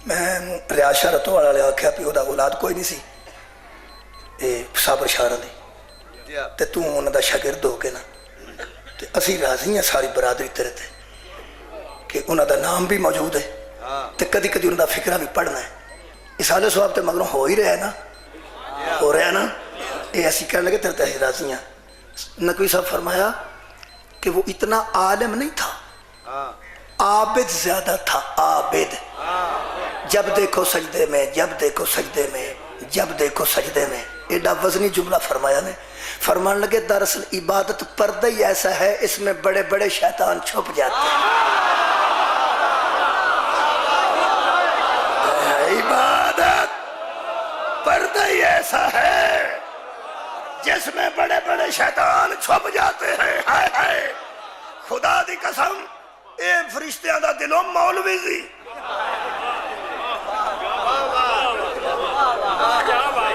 میں ریاض شاہ رتو والے آکھیا پی دا اولاد کوئی نہیں سی اے صابر شاہ دی تے تو انہاں دا شاگرد ہو کے نا تے اسی راضی ہیں ساری برادری تیرے تے کہ انہاں دا نام بھی موجود ہے تے کدی کدی انہاں دا فکرہ بھی پڑھنا ہے اس حال ثواب تے مگروں ہو ہی رہا ہے نا ہو رہا ہے نا یہ ایسی کہنے لگے تیرے تے راضی ہیں نقوی صاحب فرمایا کہ وہ اتنا عالم نہیں تھا عابد زیادہ تھا عابد جب دیکھو سجدے میں جب دیکھو سجدے میں جب دیکھو سجدے میں ایڈا وزنی جملہ فرمایا نے فرمان لگے دراصل عبادت پردہ ہی ایسا ہے اس میں بڑے بڑے شیطان چھپ جاتے ہیں عبادت پردہ ہی ایسا ہے جس میں بڑے بڑے شیطان چھپ جاتے ہیں ہائے ہائے خدا دی قسم اے فرشتیاں دا دلوں مولوی سی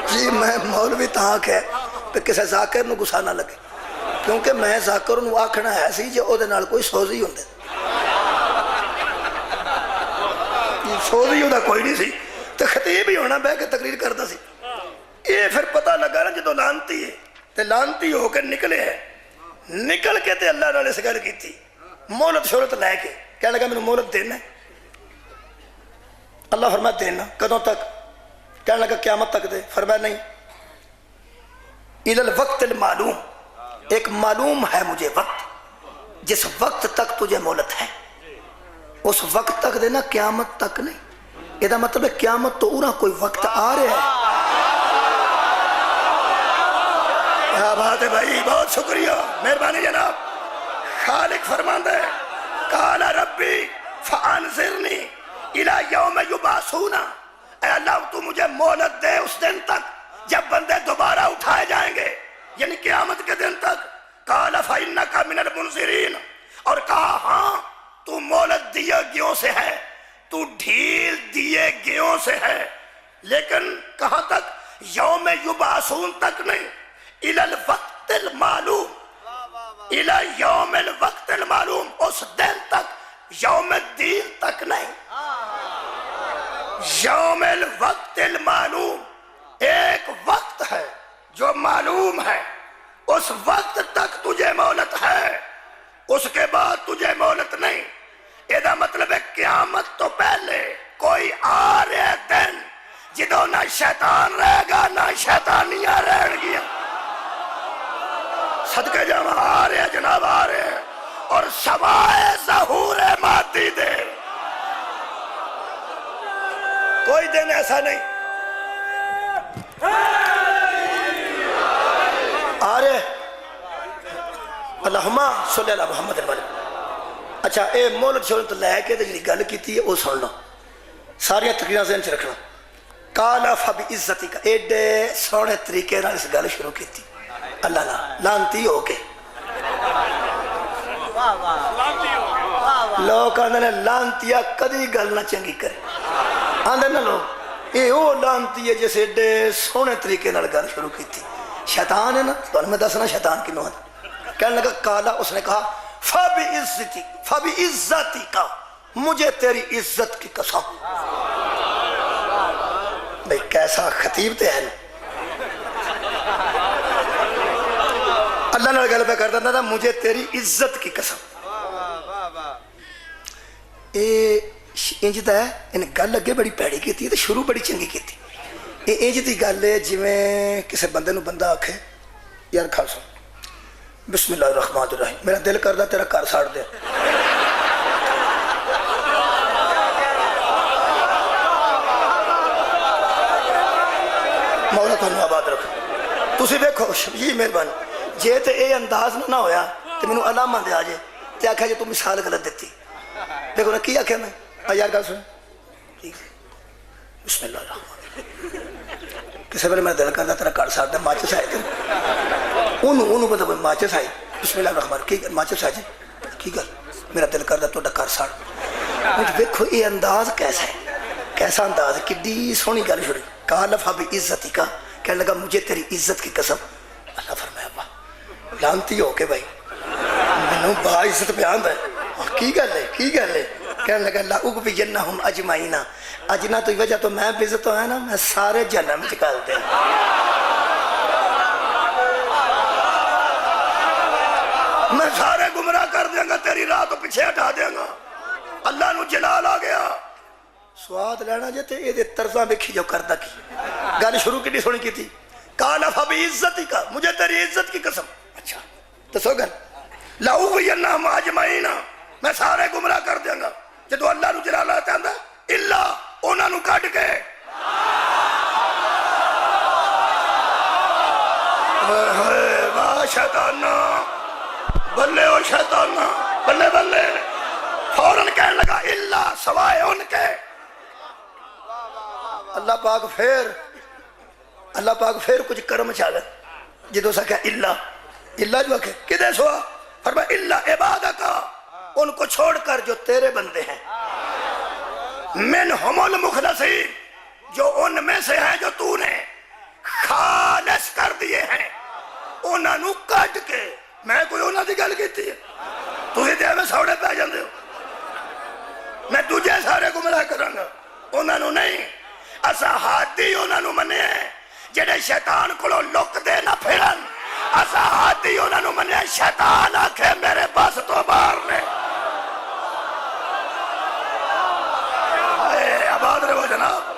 جی میں مولوی تاں کہ کسے ذاکر نو گسا نہ لگے کیونکہ میں ذاکر نو آکھنا ہے سی جو او دے نال کوئی سوزی ہوندے سوزی ہوندہ کوئی نہیں سی تو خطیب ہی ہونا بے کے تقریر کرتا سی یہ پھر پتہ لگا نا جدو لانتی ہے تے لانتی ہو کے نکلے ہے نکل کے تے اللہ نے اس گل کی تھی مولت شہرت لے کے کہنے لگا میں نے مولت دینا ہے اللہ فرمایا دینا کدوں تک کہنے لگا قیامت تک دے فرمایا نہیں اِلَى الْوَقْتِ الْمَعْلُوم ایک معلوم ہے مجھے وقت جس وقت تک تجھے مولت ہے اس وقت تک دینا قیامت تک نہیں یہ مطلب ہے قیامت تو اورا کوئی وقت آ رہا ہے کیا بات ہے بھائی بہت شکریہ مہربانی جناب خالق فرماندہ ہے قال ربی فانظرنی الی یوم یبعثون اے اللہ تو مجھے مہلت دے اس دن تک جب بندے دوبارہ اٹھائے جائیں گے یعنی قیامت کے دن تک قال فإنک من المنظرین اور کہا ہاں تو مہلت دیے گیوں سے ہے تو ڈھیل دیے گیوں سے ہے لیکن کہاں تک یوم یبعثون تک نہیں الی الوقت المعلوم الی یوم الوقت المعلوم اس دن تک یوم الدین تک نہیں یوم الوقت المعلوم ایک وقت ہے جو معلوم ہے اس وقت تک تجھے مہلت ہے اس کے بعد تجھے مہلت نہیں یہ مطلب ہے قیامت تو پہلے کوئی آ رہے دن جدوں نہ شیطان رہے گا نہ شیطانیاں رہن گیا صدقے جاواں آ رہے جناب آ رہے اور سوائے ظہور مادی دے کوئی دن ایسا نہیں آ رہے اللہم صلی اللہ محمد الوالد اچھا اے مولت شہرت لے کے جی گل کی تھی وہ سن لو ساریاں تقریریں ذہن چ رکھنا قال فبعزتی کا ایڈے سونے طریقے نال اس گل شروع کی تھی اللہ نا لانتی ہو کے لوگ آندے نے لانتیا کدی گل نہ چنگی کرے آندے نا لوگ یہ وہ لانتی ہے جیسے ایڈے سونے طریقے نال گل شروع کی تھی شیطان ہے نا تو میں دسنا شیطان کی نوان کہنے لگا کالا اس نے کہا فبعزتی کا مجھے تیری عزت کی قسم بھئی کیسا خطیب تے ہے اللہ نے گل پہ کرتا تھا مجھے تیری عزت کی قسم انجتا ہے ان گل اگے بڑی پیڑی کی تھی تو شروع بڑی چنگی کی تھی یہ انجتی گل ہے جی میں کسی بندے نو بندہ آکھے یار کھا سن بسم اللہ الرحمن الرحیم میرا دل کردہ تیرا کار ساڑ دے مولا تو آباد رکھ تسی دیکھو یہ مہربانی جے تے اے انداز نہ ہویا تو مینوں علامہ دے آ جائے تو آخیا جی تو مثال غلط دیتی دیکھو نا کی آخیا میں یار گل سن ٹھیک ہے بسم اللہ الرحمن کسی ویلے میرا دل کرتا تیرا گھر ساڑ دے ماچس آئے انہوں مطلب ماچس آئی بسم اللہ الرحمن کی ماچس آ جائے کی گل میرا دل کرتا تو گھر ساڑ مجھے دیکھو یہ انداز کیسا ہے کیسا انداز ہے کڈی سونی گل چھوڑی کہا لفا بھی عزت ہی کا کہنے لگا مجھے تیری عزت کی قسم اللہ فرمایا ابا لانتی ہو کے بھائی میں با عزت بیان ہے کی گل ہے کی گل ہے کہنے لگا لا اغوینہم اجمعین اجنا تو وجہ تو میں بزت ہے نا میں سارے جہنم چکال دیں میں سارے گمراہ کر دیں گا تیری راہ تو پیچھے ہٹا دیں گا اللہ نو جلال آ گیا سواد لینا جے تے اے دے طرزاں ویکھی جو کردا کی گل شروع کی سونی کی تھی قال فبی عزتی کا مجھے تیری عزت کی قسم اچھا دسو گل لا اغوینہم اجمعین میں سارے گمراہ کر دیں گا جدو اللہ نو جلال آتا ہے الا انہاں نو کٹ کے واہ شیطانا بلے او شیطانا بلے بلے فوراں کہنے لگا الا سوائے ان کے اللہ پاک پھر کچھ کرم چاہے جدو سا کہا اللہ جو کہ کدے سوا فرمایا اللہ عبادکا ان کو چھوڑ کر جو تیرے بندے ہیں منہم المخلصین جو ان میں سے ہیں جو تو نے خالص کر دیے ہیں انہاں نو کٹ کے میں کوئی انہاں دی گل کیتی ہے تو ہی دے میں سوڑے پہ جاندے ہو میں تجھے سارے گمراہ کراں گا انہاں نو نہیں اسا ہاتھی انہاں نو منے ہیں جڑے شیطان کولو لک دے نہ پھرن اسا ہاتھی انہاں نو منے شیطان آکھے میرے بس تو باہر نے آباد رہو جناب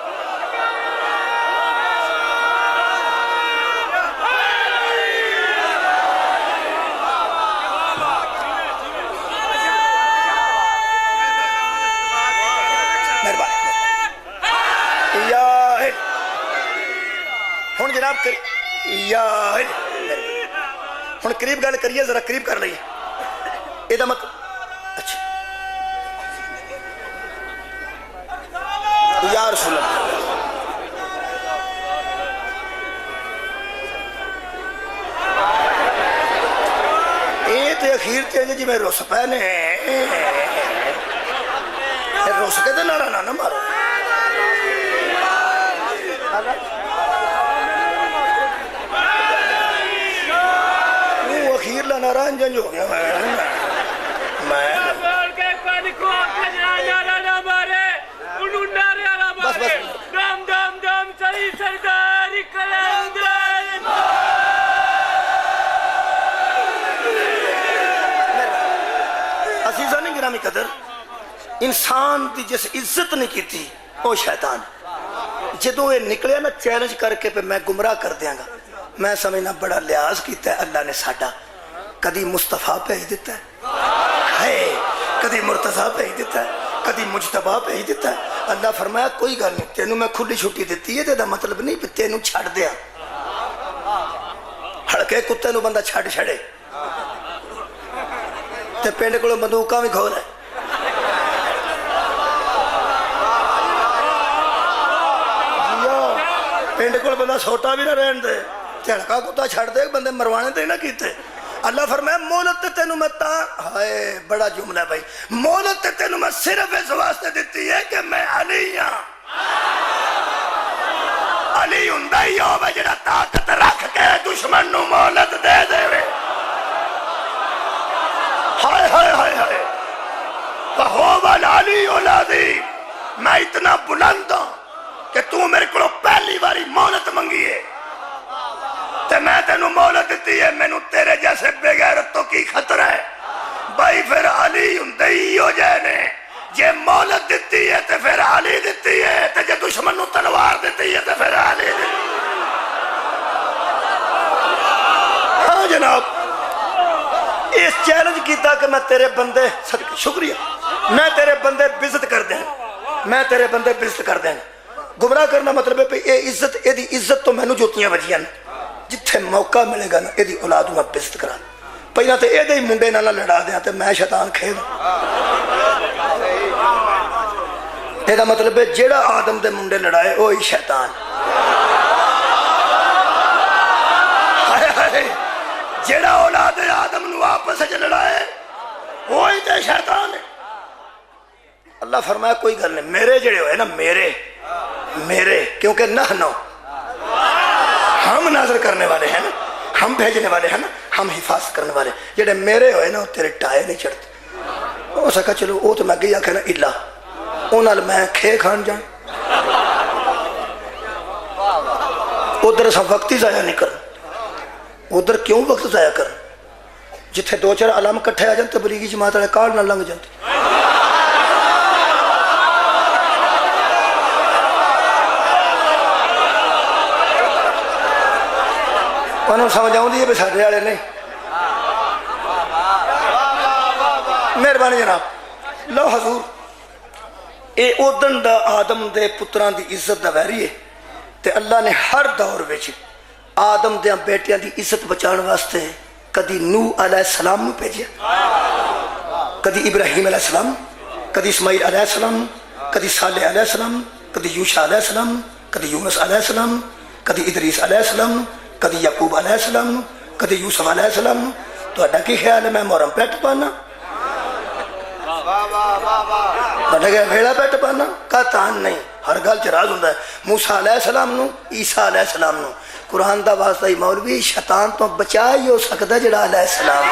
ہوں جناب ہوں قریب گل کریے ذرا قریب کر لئیے یہ مطلب اچھا یا رسول اللہ یہ تو اخیر تے جی میں رس پہ نے رس کے تو نعرہ نہ مارو اخیر نعرہ انجن ہو گیا بس بس عزیزہ نہیں گرامی قدر انسان دی جس عزت نہیں کی تھی وہ شیطان جدو یہ نکلے نا چیلنج کر کے پہ میں گمراہ کر دیاں گا میں سمجھنا بڑا لحاظ کیتا ہے اللہ نے ساڈا کدی مصطفیٰ بھیج دیتا ہے کدی مرتضیٰ بھیج دیتا ہے کدی مجتبیٰ بھیج دیتا ہے اللہ فرمایا کوئی گل نہیں تینوں میں کھلی چھٹی دیتی ہے تے مطلب نہیں کہ تینوں چھڑ دیا ہڑکے کتے نو بندہ چھڑ چھڑے تے پنڈ کولوں بندوقاں بھی کھول ہے پنڈ کول بندہ سوٹا بھی نہ رہن دے جھڑکا کتا چھڑ دے بندے مروانے تے نہ کیتے اللہ فرمایا مولت تینوں میں ہائے بڑا جملہ ہے بھائی مولت تینوں میں صرف اس واسطے دیتی ہے کہ میں علی ہاں علی ہوندا ہی ہوے جڑا طاقت رکھ کے دشمن نو مولت دے دے ہائے ہائے ہائے ہائے فہو العلی العظیم میں اتنا بلند ہوں کہ تو میرے کو پہلی باری مولت منگی ہے تے میں تینوں مولت دیتی ہے میں نو تیرے جیسے بے غیرتوں کی خطرہ ہے بھائی پھر علی ہوندے ہی ہو جائے نے جے مولت دیتی ہے تے پھر علی دیتی ہے تے جے دشمن نو تلوار دیتی ہے تے پھر علی دیتی ہے ہاں جناب اس چیلنج کیتا کہ میں تیرے بندے شکریہ میں تیرے بندے بزت کر دیں میں تیرے بندے بزت کر دیں گمراہ کرنا مطلب ہے یہ عزت یہ عزت تو مینوں جوتیاں بجیاں جتھے موقع ملے گا نا یہ اولاد میں بزت کرا پہلا تو یہ منڈے نال لڑا دیا تو میں شیطان کھیل یہ مطلب ہے جیڑا آدم دے منڈے لڑائے وہی شیطان جیڑا اولاد آدم نو آپس لڑائے وہی تے شیطان ہے اللہ فرمایا کوئی گل نہیں میرے جڑے ہوئے نا میرے کیونکہ نحنو ہم نازل کرنے والے ہیں نا ہم بھیجنے والے ہیں نا ہم حفاظت کرنے والے جڑے میرے ہوئے نا وہ تیرے ٹائے نہیں چڑھتے ہو سکا چلو وہ تو میں گئی آکھنا اللہ انہوں میں کھے کھان جان ادھر سا وقت ہی ضائع نہیں کرنا ادھر کیوں وقت ضائع کرنا جتھے دو چار علم کٹھے آ جان تبلیغی جماعت والے کارڈ نہ لنگ جاتے انہوں سمجھ آؤں ہے بھی ساڈے والے نہیں مہربانی جناب لو حضور اے ادن دا آدم دے پتران دی عزت دا ویری ہے تے اللہ نے ہر دور وچ آدم دیاں بیٹیاں دی عزت بچان واسطے کدی نوح علیہ السلام نو بھیجیا کدی ابراہیم علیہ السلام کدی اسماعیل علیہ السلام کدی صالح علیہ السلام کدی یوشع علیہ السلام کدی یونس علیہ السلام کدی ادریس علیہ السلام کدی یعقوب علیہ السلام کدی یوسف علیہ السلام تو اڈا کی خیال ہے میں محرم پیٹ پانا ویڑا پیٹ پانا کا تان نہیں ہر گل چ راز ہوندا ہے موسیٰ علیہ السلام نو عیسیٰ علیہ السلام نو قرآن دا واسطہ ہی مولوی شیطان تو بچا ہی ہو سکتا جڑا علیہ السلام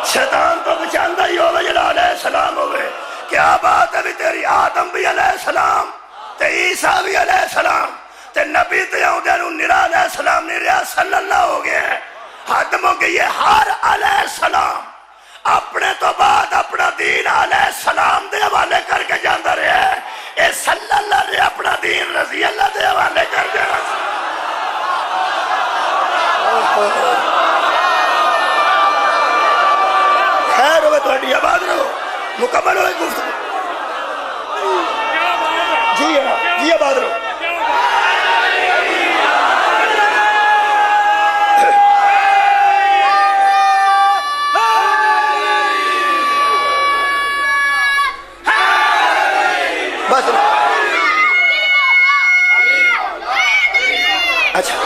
شیطان تو بچاندہ ہی ہوگا جڑا علیہ السلام ہوگا کیا بات ہے بھی تیری آدم بھی علیہ السلام تے عیسیٰ بھی علیہ السلام تے نبی تے یہودیانو نرا علیہ السلام نہیں رہا صلی اللہ ہو گیا ہے حدموں کے یہ ہر علیہ السلام اپنے تو بعد اپنا دین علیہ السلام دے حوالے کر کے جاندہ رہے ہیں اے صلی اللہ نے اپنا دین رضی اللہ دے حوالے کر دے خیر ہوئے تو ہڈی آباد رہو مکمل ہوئے گفتگو جی آباد رہو اچھا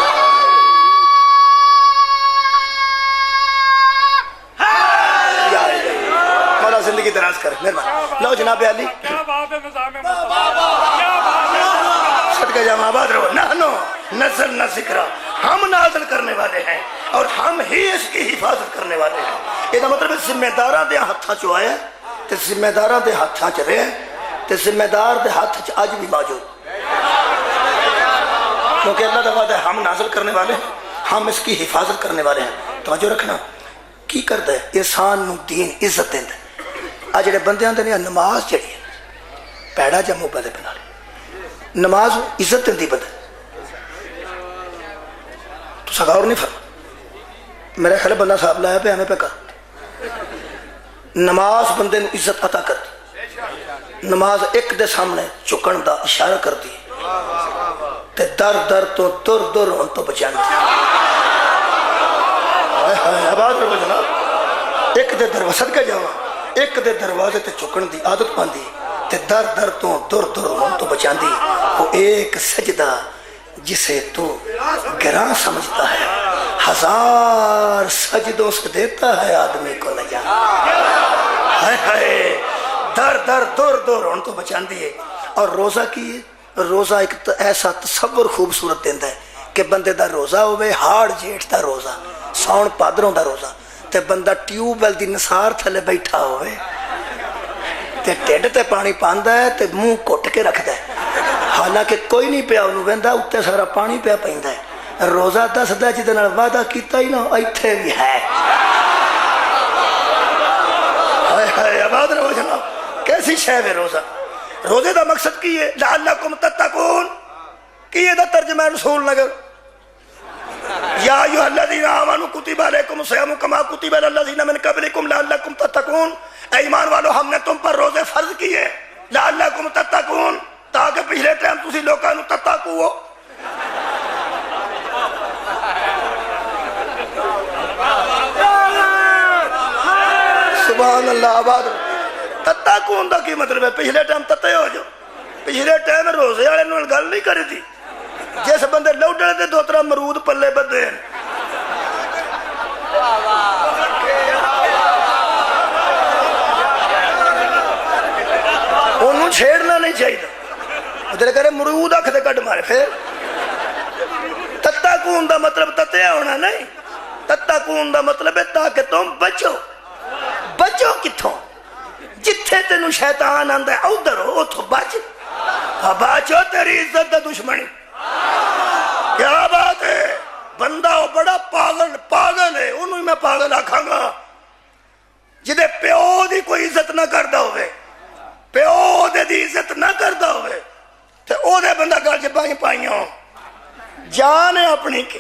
مولا زندگی دراز کر مہربان لو جناب علی صدقہ جامع آباد رہو نحنو نزل نہ ذکرہ ہم نازل کرنے والے ہیں اور ہم ہی اس کی حفاظت کرنے والے ہیں یہ مطلب ذمہ داراں دے ہتھاں چ آیا تے ذمہ داراں دے ہتھاں چ رہے تے ذمہ دار دے ہاتھ چ اج بھی موجود کیونکہ اللہ کا وعدہ ہے ہم نازل کرنے والے ہیں ہم اس کی حفاظت کرنے والے ہیں توجہ رکھنا کی کرتا ہے انسان نو دین عزت دینا آج جڑے بندے آتے ہیں نماز جڑی ہے پیڑا جا منہ پہ بنا لے نماز عزت دیندی بندے تو سگاور نہیں فرما میرے خیال بندہ صاحب لایا پہ ہمیں پہ کر نماز بندے نو عزت عطا کر دی نماز ایک دے سامنے چکن دا اشارہ کر دی تے در در تو در در ان تو بچانا آباد رہو جناب ایک دے دروازے صدقہ جاواں ایک دے دروازے تے چکن دی عادت پاندی تے در در تو در در ان تو بچاندی وہ ایک سجدہ جسے تو گراں سمجھتا ہے ہزار سجدوں سے دیتا ہے آدمی کو نجات در در در در ان تو بچاندی ہے اور روزہ کی روزہ ایک ایسا تصور خوبصورت دیندہ ہے کہ بندے دا روزہ ہوئے ہاڑ جیٹ دا روزہ ساؤن پادروں دا روزہ تے بندہ ٹیوب ویل دی نثار تھلے بیٹھا ہوئے تے ٹیڈ تے پانی پاندہ ہے تے منہ کٹ کے رکھ دے حالانکہ کوئی نہیں پیا انہوں ویندہ اتے سارا پانی پیا پہندہ ہے روزہ دس دا جدن وعدہ کیتا ہی نہ ایتھے بھی ہے آباد رہو جناب کیسی شے ہے روزہ روزے دا مقصد کی ہے لعلکم تتقون کی ہے دا ترجمہ رسول نگر یا ایوہ الذین آمنوا کتب علیکم الصیام کما کتب علی الذین من قبلکم لعلکم تتقون اے ایمان والو ہم نے تم پر روزے فرض کیے لعلکم تتقون تاکہ پچھلے ٹائم تسی لوکاں نو تتقو ہو اللہ آباد تتا کون دا کی مطلب ہے؟ پچھلے ٹائم تتے ہو جو پچھلے ٹائم روزے والے نال گل نہیں کری تھی جس بندے لوٹے تے دو ترا مرود پلے بدے ہیں انہوں چھیڑنا نہیں چاہیے ادھر کرے مرود اکھ دے کٹ مارے پھر تتا کون دا مطلب تتے ہونا نہیں تتا کون دا مطلب ہے تاکہ تم بچو بچو کتھوں جتھے تینوں شیطان آندہ ہے ادھر ہو تو بچ بچو تیری عزت دا دشمنی کیا بات ہے بندہ ہو بڑا پاگل ہے انہوں ہی میں پاگل آکھاں گا جدے پیو دی کوئی عزت نہ کردہ ہوئے پیو دے دی عزت نہ کردہ ہوئے تے او دے بندہ گل چ پائیاں جان ہے اپنی کی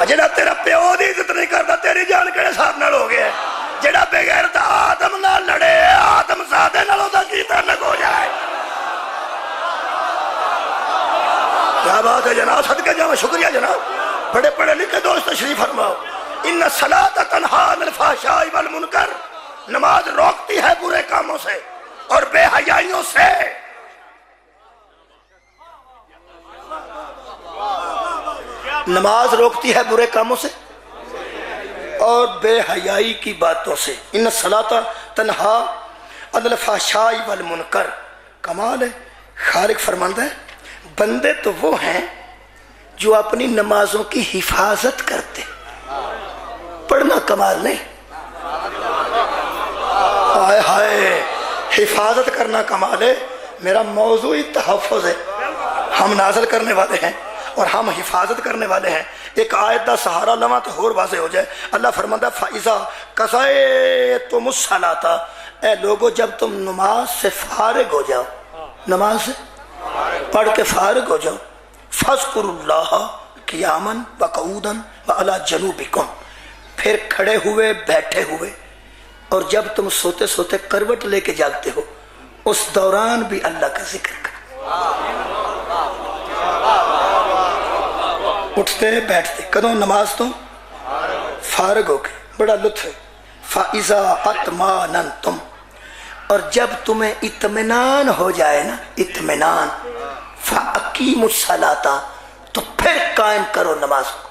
جڑا تیرا پیو دی عزت نہیں کرتا تیری جان کہڑے صاحب نال ہو گیا جڑا بغیرت آدم نال لڑے آدم زادے نال دا کی تعلق ہو جائے کیا بات ہے جناب صدقہ جاؤں شکریہ جناب بڑے پڑھے لکھے دوست تشریف فرماؤ ان الصلاۃ تنہا عن الفحشاء والمنکر نماز روکتی ہے برے کاموں سے اور بے حیائیوں سے نماز روکتی ہے برے کاموں سے اور بے حیائی کی باتوں سے ان الصلاۃ تنہا عن الفحشاء والمنکر کمال ہے خالق فرماندہ ہے بندے تو وہ ہیں جو اپنی نمازوں کی حفاظت کرتے پڑھنا کمال نہیں آئے ہائے حفاظت کرنا کمال ہے میرا موضوع تحفظ ہے ہم نازل کرنے والے ہیں اور ہم حفاظت کرنے والے ہیں ایک آیت دا سہارا لواں تو اور واضح ہو جائے اللہ فرماتا ہے فَإِذَا قَضَيْتُمُ الصَّلَاةَ اے لوگو جب تم نماز سے فارغ ہو جاؤ نماز سے پڑھ کے فارغ ہو جاؤ فَاذْكُرُوا اللَّهَ قِيَامًا وَقُعُودًا وَعَلَىٰ جُنُوبِكُمْ پھر کھڑے ہوئے بیٹھے ہوئے اور جب تم سوتے سوتے کروٹ لے کے جاگتے ہو اس دوران بھی اللہ کا ذکر کر اٹھتے بیٹھتے کدوں نماز تو فارغ ہو کے بڑا لطف ہے فَإِذَا أَطْمَأْنَنْتُمْ اور جب تمہیں اطمینان ہو جائے نا اطمینان فَأَقِیمُوا الصَّلَاةَ تو پھر قائم کرو نماز کو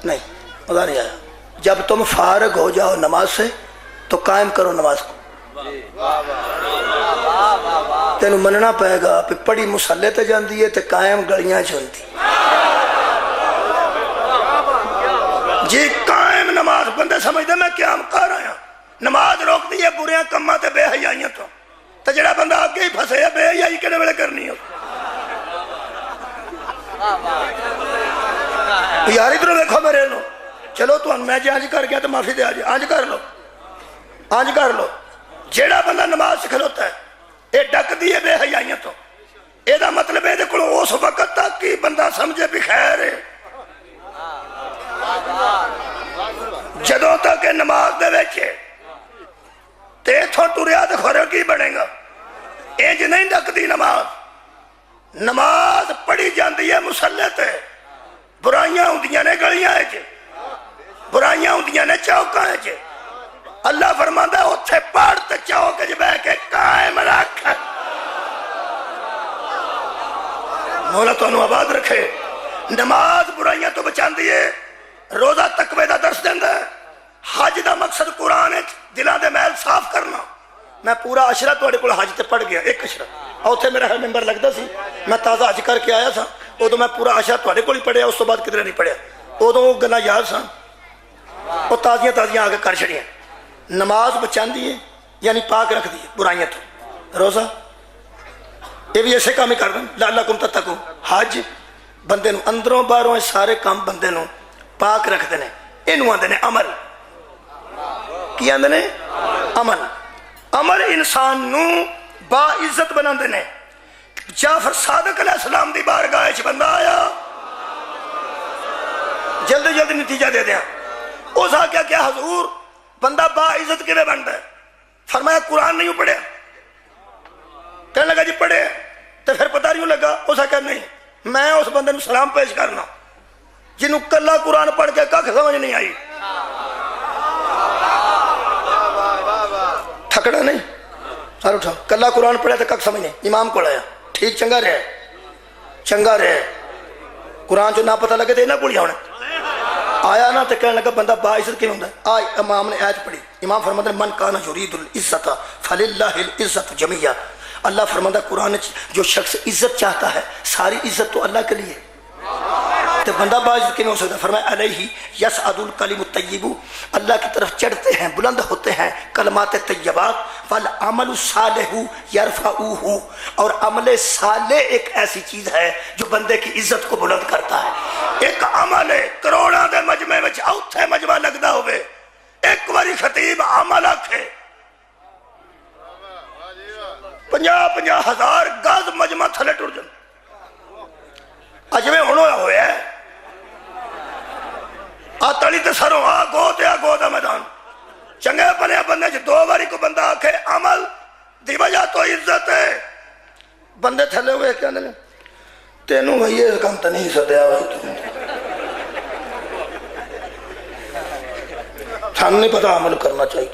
نہیں مزہ نہیں آیا جب تم فارغ ہو جاؤ نماز سے تو قائم کرو نماز کو تینوں مننا پائے گا پہ پڑی مسلے تے جاندی ہے تے قائم گلیاں چونتی جی قائم نماز بندے سمجھتے میں قیام کر آیا نماز روک دی ہے بریاں کماں تے بے حیائیاں تو جڑا بندہ آگے ہی پھسے ہے بے حیائی کنے ویلے کرنی ہو یار ادھر دیکھو میرے لو چلو تو میں جی آنج کر گیا تو معافی دے آجی آنج کر لو جیڑا بندہ نماز سے کھلوتا ہے اے ڈک دیئے بے حیائیاں تو اے دا مطلب ہے دیکھو اس وقت تک کی بندہ سمجھے بھی خیر ہے جدوں تک نماز دے ویچے تے تھو ٹوریا تے خورے کی بڑھیں گا اے جی نہیں ڈک دی نماز پڑھی جاندی ہے مسلح تے برائیاں ہوندیاں نے گلیاں ہے جے برائیاں ہوندیاں نے چوکاں ہے جے اللہ فرماتا ہے اتھے پاڑ تے چوک جے بے کے قائم رکھ مولا تو انہوں آباد رکھے نماز برائیاں تو بچان دیئے روزہ تقوی دا درس دیندہ ہے حج دا مقصد قرآن ہے دلان دے محل صاف کرنا میں پورا عشرہ توڑے کو حج تے پڑھ گیا ایک عشرہ اور اتھے میرا ہر ممبر لگتا سی میں تازہ حج کر کے آیا تھا وہ تو میں پورا عشرہ توڑے کو ہی پڑھیا اس تو بعد کدھر نہیں پڑھیا وہ تو وہ گنا یاد سا وہ تازیاں آگے کر چھڑیاں نماز بچان دیئے یعنی پاک رکھ دیئے برائیاں تو روزہ یہ بھی ایسے کام ہی کر دیں لعلکم تتقون حج بندے نو اندروں باہروں سارے کام بندے نو پاک رکھ دینے انہوں آندے نے عمل کی آندے نے عمل انسان نو با عزت بنا دینے جعفر صادق علیہ السلام دی بارگاہ چ بندہ آیا جلدی نتیجہ دے دیا اس آ کیا حضور بندہ با عزت کے لئے بنتا ہے فرمایا قرآن نہیں پڑھے کہنے لگا جی پڑھے تو پھر پتہ نہیں لگا اس آ کیا نہیں میں اس بندے نو سلام پیش کرنا جنہوں کلا قرآن پڑھ کے کھ سمجھ نہیں آئی، تھکڑا نہیں سر اٹھا کلا قرآن پڑھے تو کھ سمجھ نہیں، امام کو لایا ٹھیک چنگا رہے قرآن جو نہ پتہ لگے تو یہ نہ پڑھیا ہونا آیا نا تو کہنے لگا بندہ باعزت کیوں ہوتا ہے؟ آج امام نے آیت پڑھی، امام فرماتا ہے من کان یرید العزت فللہ العزت جمیعا، اللہ فرماتا ہے قرآن جو شخص عزت چاہتا ہے ساری عزت تو اللہ کے لیے، تو بندہ باعزت کیوں ہو سکتا ہے؟ فرمایا علیہ یصعد الکلم الطیب، اللہ کی طرف چڑھتے ہیں بلند ہوتے ہیں کلمات طیبات، والعمل الصالح یرفعہ، اور عمل صالح ایک ایسی چیز ہے جو بندے کی عزت کو بلند کرتا ہے۔ ایک عمل کروڑاں دے مجمع وچ اوتھے مجمع لگدا ہوئے، ایک واری خطیب عمل آکھے 50,000 گز مجمع تھلے ٹر جائے، اجویں ہونا ہویا ہے آ تڑی تے سروں آ گو دا میدان چنگے بنے بندے جو 2 باری کو بندہ آکھے عمل دی وجہ تو عزت ہے، بندے تھلے ہوئے کہنے لیں تینوں بھئی اس کام تا نہیں سدیا ہوئی، سان نہیں پتا عمل کرنا چاہیے،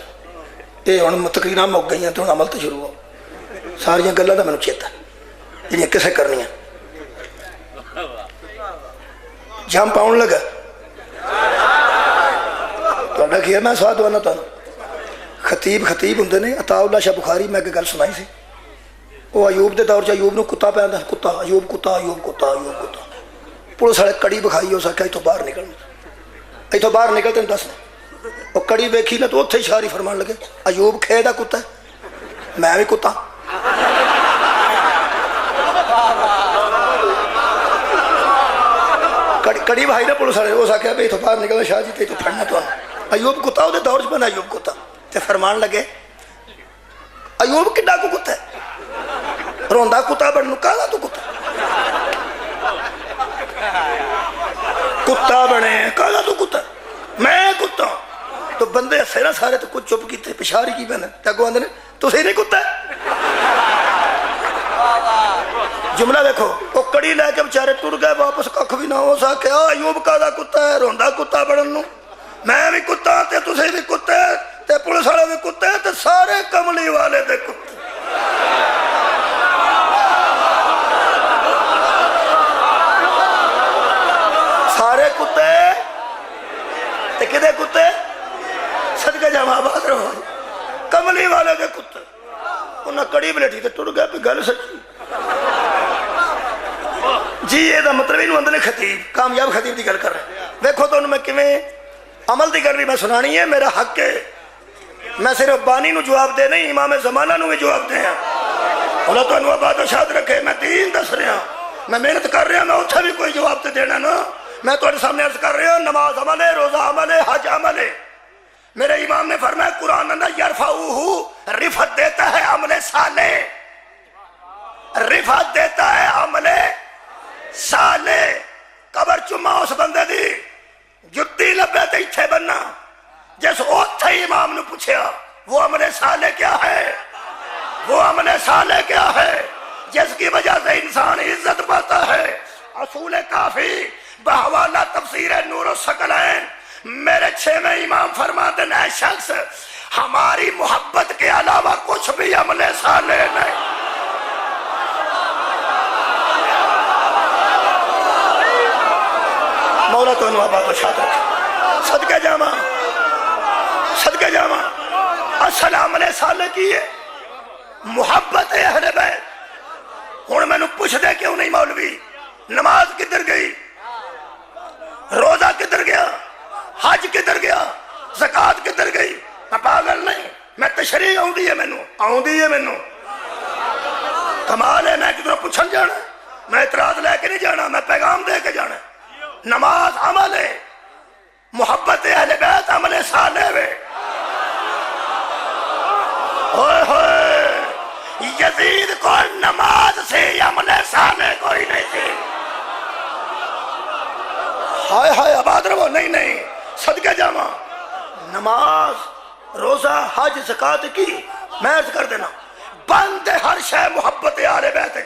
یہ ہن تقریراں مک گئی ہیں تو عمل تو شروع ہو، ساری گلاں دا مینوں چیتا جڑیاں کسے کرنیاں جام پاؤن لگا تو کیا میں سواد وانا تھا خطیب ہوں نے عطا اللہ شاہ بخاری میں گل سنائی سی، وہ ایوب دے دور چ ایوب نو کتا پہ آتا کتا ایوب کتا پولیس والے کڑی بکھائی ہو سکیا اتوں باہر نکلنا، اتوں باہر نکل تین دس وہ کڑی ویکھی نا تو اتنے اشاری فرمان لگے ایوب کھے دا کتا ہے میں بھی کتا، کڑی بھائی نا پولیس والے اس آخیا بھائی اتوں باہر نکلنا شاہ جی تو پھڑنا تو ایوب کتا وہ دور چ بنا ایوب کتا تے فرمان لگے ایوب کڈا کو کتا ہے روندا کتا بننے کالا تو کتا بنے کالا تو کتا میں کتا تو بندے ہسے نا سارے تو کچھ چپ کیتے پچھاری کی بنے اگوں آندے نے تسی نہیں کتا جملہ دیکھو وہ کڑی لے کے بچارے ٹر گئے واپس کھ بھی نہ ہو سکیا ایوب کالا کتا ہے روندا کتا بنن نو میں بھی کتا تے تسی بھی کتے تے پولیس والے بھی کتے تے سارے کملی والے دے کتے سارے کتے تے کدے کتے صدقے جاواں آباد رہو کملی والے دے کتے انہاں کڑی بلیٹی تے ٹر گئے پہ گل سچی جی یہ دا مطلب انہوں اندر خطیب کامیاب خطیب دی گل کر رہے ہیں دیکھو تو انہوں میں کمیں عمل دی کرنی میں سنانی ہے میرا حق ہے میں صرف بانی نو جواب دے نہیں امام زمانہ نو بھی جواب دے ہیں اللہ تو انہوں آباد و شاد رکھے میں دین دس رہا میں محنت کر رہا میں اتھا بھی کوئی جواب تے دینا نا میں تو سامنے عرض کر رہا نماز عمل ہے روزہ عمل ہے حج عمل ہے میرے امام نے فرمایا قرآن اندر یرفعوہ رفت دیتا ہے عمل صالح رفت دیتا ہے عمل صالح قبر چما اس بندے دی جتی لبے تے اتھے بننا جس اوتھے امام نے پوچھیا وہ عمل صالح کیا ہے وہ عمل صالح کیا ہے جس کی وجہ سے انسان عزت پاتا ہے اصول کافی بحوالہ تفسیر نور الثقلین میرے 6ویں امام فرماتے ہیں اے شخص ہماری محبت کے علاوہ کچھ بھی عمل صالح نہیں مولا تو انہوں آباد و شاد رکھے صدقے جامع اصل عمل صالح کی ہے محبت اہل بیت ہن میں نو پوچھ دے کیوں نہیں مولوی نماز کدھر گئی روزہ کدھر گیا حج کدھر گیا زکاة کدھر گئی میں پاگل نہیں میں تشریح آؤں دی ہے مینوں کمال ہے میں کدھر پوچھن جانا میں اعتراض لے کے نہیں جانا میں پیغام دے کے جانا نماز عمل ہے محبت اہل بیت عمل صالح ہے ہوئے ہوئے یزید کو نماز سے عمل صالح کوئی نہیں تھی ہائے ہائے آباد رہو نہیں صدقہ جامع نماز روزہ حج زکاة کی میں عرض کر دینا بند ہر شے محبت آل بیت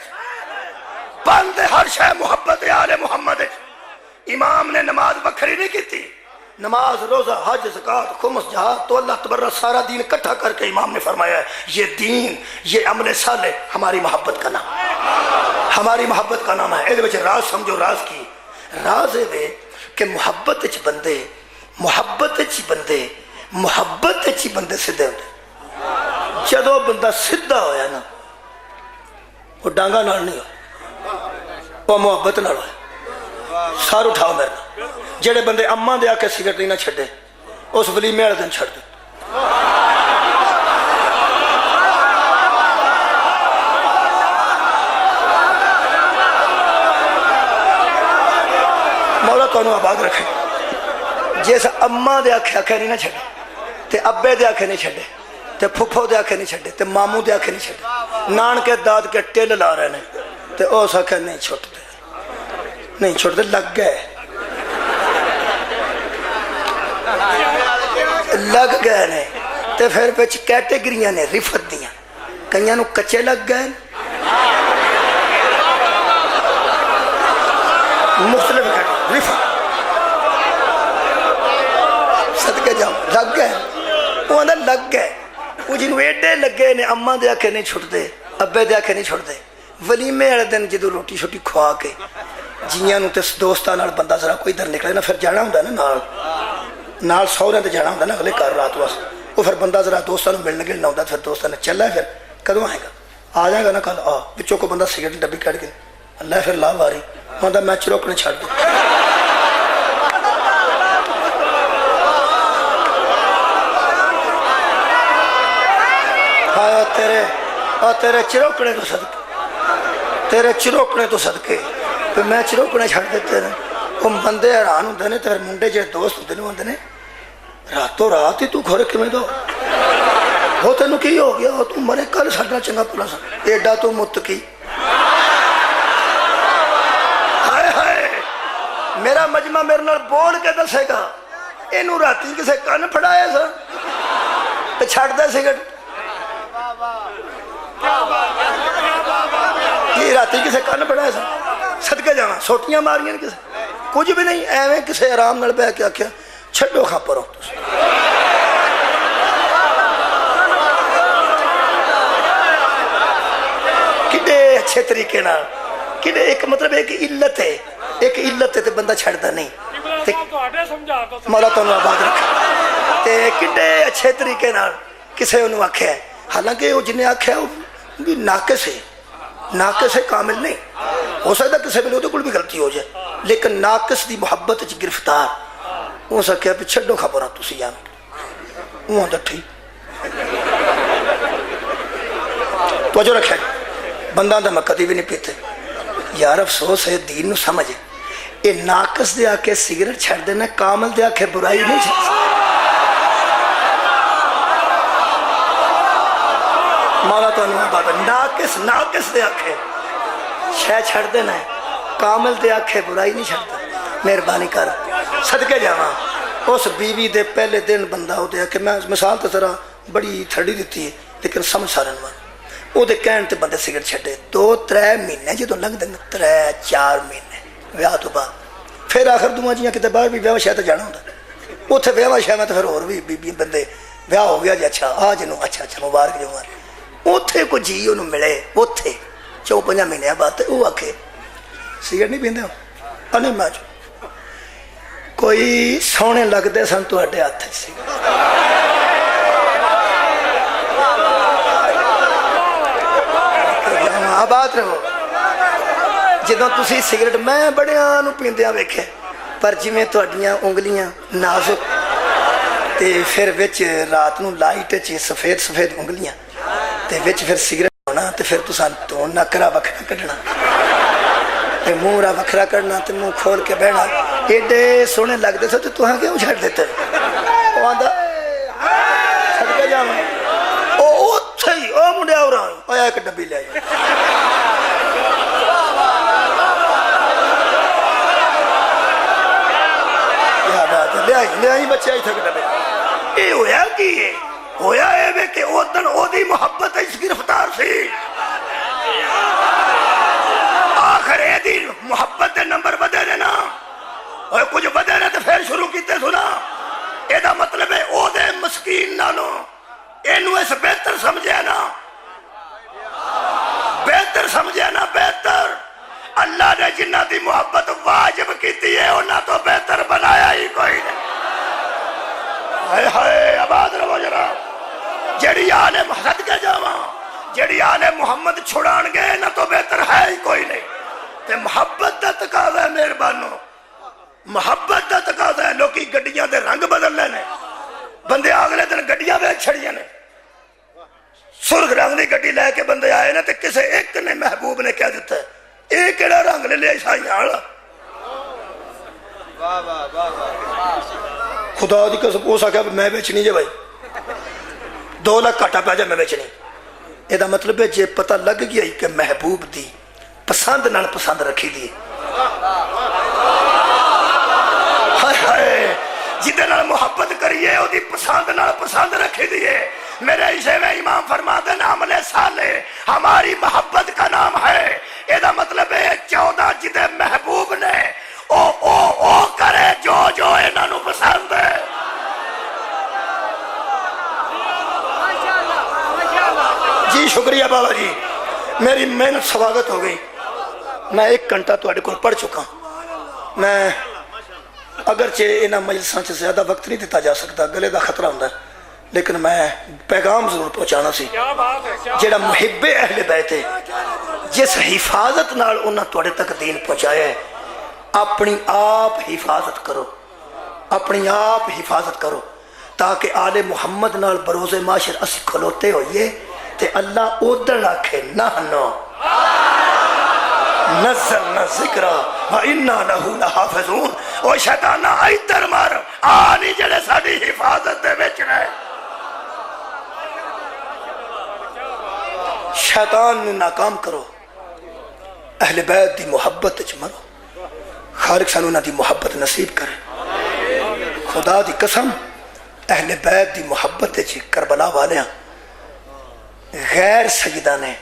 بند ہر شے محبت آل محمد امام نے نماز وکھری نہیں کی، نماز روزہ حج زکات خمس جہاد تو اللہ تبارک سارا دین اکٹھا کر کے امام نے فرمایا ہے یہ دین یہ عمل صالح ہماری محبت کا نام، ہماری محبت کا نام ہے۔ یہ بچے راز سمجھو، راز کی راز ہے کہ محبت بندے بندے سدھے ہوتے، جدو بندہ سدھا ہویا نا وہ ڈانگا نال نہیں ہوا، وہ محبت نال ہویا۔ سار اٹھاؤ میرے نال، جڑے بندے اماں دے آکے سگرٹ نہیں نہ چھڑے اس ولیمے والے دن چھڑ دے۔ مولا تانوں آباد رکھے، جیسا اماں دے آکھے نہیں نہ چھڑے تے ابے دے آکھے نہیں چھڑے تے پھپھو دے آکھے نہیں چھڑے تے ماموں دے آکھے نہیں چھڑے، نان کے داد کے ٹل لا رہے ہیں تے اس آکھے نہیں چھوٹتے لگ گئے نے تے پھر پچ کیٹیگریاں نے رفت دیاں، کئیاں نو کچے لگ گئے مختلف رفت صدقے جاؤ لگ گئے، وہ اندر لگ گئے، وہ جنہوں ایڈے لگے نے اماں دے آکھے نہیں چھوٹتے ابے دے آکھے نہیں چھوٹتے، ولیمے والے دن جدو روٹی شوٹی کھوا کے جیاں نو تے دوستاں نال بندہ ذرا کوئی ادھر نکلے نا، پھر جانا ہوندا نا نال سہرے تے جانا ہوندا نا اگلے گھر رات واسطے، وہ پھر بندہ ذرا دوستاں نو ملن گلنا ہوندا، پھر دوستاں نے چلا پھر کدوں آئے گا، آ جائے گا نا کل آ بچوں کو بندہ سگریٹ ڈبی کٹ کے اللہ پھر لا واری ہوندا میں چروکنے چھڑ دوں۔ ہاں تیرے چروکنے تو صدقے، تیرے چروکنے تو صدقے پھر میں چروکنے چھڑ دیتے ہیں۔ وہ بندے حیران ہوندے نے تے منڈے جے دوست ہوندے نے ہوندے نے راتوں رات ہی تو گھر کیویں دو ہو، تینوں کی ہو گیا تو مرے کل ساڈا چنگا پلا سا ایڈا تو متقی، ہائے ہائے میرا مجمع میرے نال بول کے دسے گا اینوں راتی کسے کن پھڑایا سا تے چھڑ دے سگرٹ، یہ راتی کسے کن پڑھایا سا صدقے جانا سوٹیاں ماریاں کسے کچھ بھی نہیں، ایویں کسے آرام نال بہ کے آکھیا چھڈو کھا پرو کڈے اچھے طریقے نال، کڈے ایک مطلب ایک علت ہے تے بندہ چھڑدا نہیں، مولا تانوں آباد رکھے تے کڈے اچھے طریقے نال کسے انہوں آکھیا ہے، حالانکہ وہ جنہیں آکھیا وہ بھی ناقص ہے کامل نہیں، ہو سکتا کسی ویلے وہ بھی غلطی ہو جائے، لیکن ناقص دی محبت گرفتار ہو سکیا بھی چھڈو خبراں تسی جان وہ ڈٹھی توجہ رکھے بندہ دا میں کدی بھی نہیں پیتے یار، افسوس ہے دین نو سمجھ یہ ناقص دے آکے سگریٹ چھڑ دینا، کامل دے آکے برائی نہیں چھڑ سکتا۔ مولا تو انہوں بابا ناقص دے آکھے شے چھڑ دینا ہے، کامل دے آکھے برائی نہیں چھڑتا۔ مہربانی کر صدقے جاواں اس بیوی دے پہلے دن بندہ ہو دے آکھے، میں مثال تو ذرا بڑی تھڑی دیتی ہے لیکن سمجھ سارے نوان وہ دے کہن تے بندے سگریٹ چھڑے 2-3 مہینے جدوں لنگ دیں 3-4 مہینے ویاہ تو بعد پھر آخر دعا جیاں کتے باہر بھی ویاہ شاید جانا ہوتا اتنے ویاہ شاید میں تو پھر اور بھی بندے ویاہ ہو گیا جی اچھا آ جنوں اچھا مبارک جو مبارک اتنے کوئی جی انہوں ملے اتنے 4-5 مہینے بعد وہ آکھے سگریٹ نہیں پیندے ہو نہیں میں کوئی سونے لگتے سن تہاڈے ہاتھ آباد رہو جدوں تسی سگریٹ میں بڑیاں نو پیندیاں ویکھے پر جویں تہاڈیاں انگلیاں نازک تے پھر وچ رات نو لائٹ چ سفید انگلیاں تے وچ پھر سگریٹ ہونا تے پھر تساں تو نکرا وکھرا کڈنا تے منہ را وکھرا کرنا تے منہ کھول کے بہنا ایڈے سونے لگتے سو تے تہاں کیوں چھڈ دیتے او آندا صدقے جاواں او اوتھے ہی او منڈیا اور آیا ایک ڈبی لے آیا لے آئی بچے آئی تھے ڈبے یہ ہویا کی ہویا ہے کہ او دن او دی محبت اس گرفتار سی آخر اے دی محبت دے نمبر بدے دینا سمجھے نا، بہتر سمجھے نا، بہتر اللہ نے جنہ دی محبت واجب کیتی ہے انہاں تو بہتر بنایا ہی کوئی نہیں۔ ہائے ہائے آباد رہو ذرا، جڑی آل محمد کے جاواں، جڑی آل محمد چھڑان گئے نہ تو بہتر ہے ہی کوئی نہیں۔ تے محبت دا تقاضا ہے مہربانو، محبت دا تقاضا ہے۔ لوکی گڈیاں دے رنگ بدل لینے، بندے اگلے دن گڈیاں ویچ چھڑیاں نے، سرخ رنگ دی گڈی لے کے بندے آئے نا تے کسے ایک نے محبوب نے کہہ دیتا ہے اے کیڑا رنگ لے لیا عیسائیاں والا، خدا دی قسم ہو سکیا میں بیچنی جے بھائی 2 لاکھ کٹا پہ جا میں بیچنی۔ یہ دا مطلب ہے جے پتہ لگ گیا کہ محبوب دی پسند نال پسند رکھی دی، ہائے ہائے جدے نال محبت کریے او دی پسند نال پسند رکھی دیئے۔ میرے اسے میں امام فرما دینا عمل صالح ہماری محبت کا نام ہے۔ یہ دا مطلب ہے 14 جدے محبوب نے او کرے جو انہاں نو پسند ہے۔ جی شکریہ بابا جی، میری محنت سواگت ہو گئی۔ میں 1 گھنٹہ تو کو پڑھ چکا، میں اگرچہ انہاں مجلساں سے زیادہ وقت نہیں دیتا جا سکتا، گلے دا خطرہ ہوندہ ہے، لیکن میں پیغام ضرور پہنچانا سی۔ جیڑا محب اہل بیت ہے، جس حفاظت نال انہاں توڑے تک دین پہنچایا ہے، اپنی آپ حفاظت کرو، اپنی آپ حفاظت کرو، تاکہ آل محمد نال بروز معاشر اسی کھلوتے ہوئیے تے اللہ اودن آکھے نحنو نزلنا ذکرہ وَإِنَّا لَهُ لَحَافِظُونَ۔ او شیطانہ ادھر مار، آنی جڑے ساڑی حفاظت دے وچ رہے، شیطان نو ناکام کرو، اہل بیت دی محبت وچ مرو، خالق سانو انہاں دی محبت نصیب کرے۔ خدا دی قسم اہل بیت دی محبت وچ کربلا والیاں غیر سیدہ نے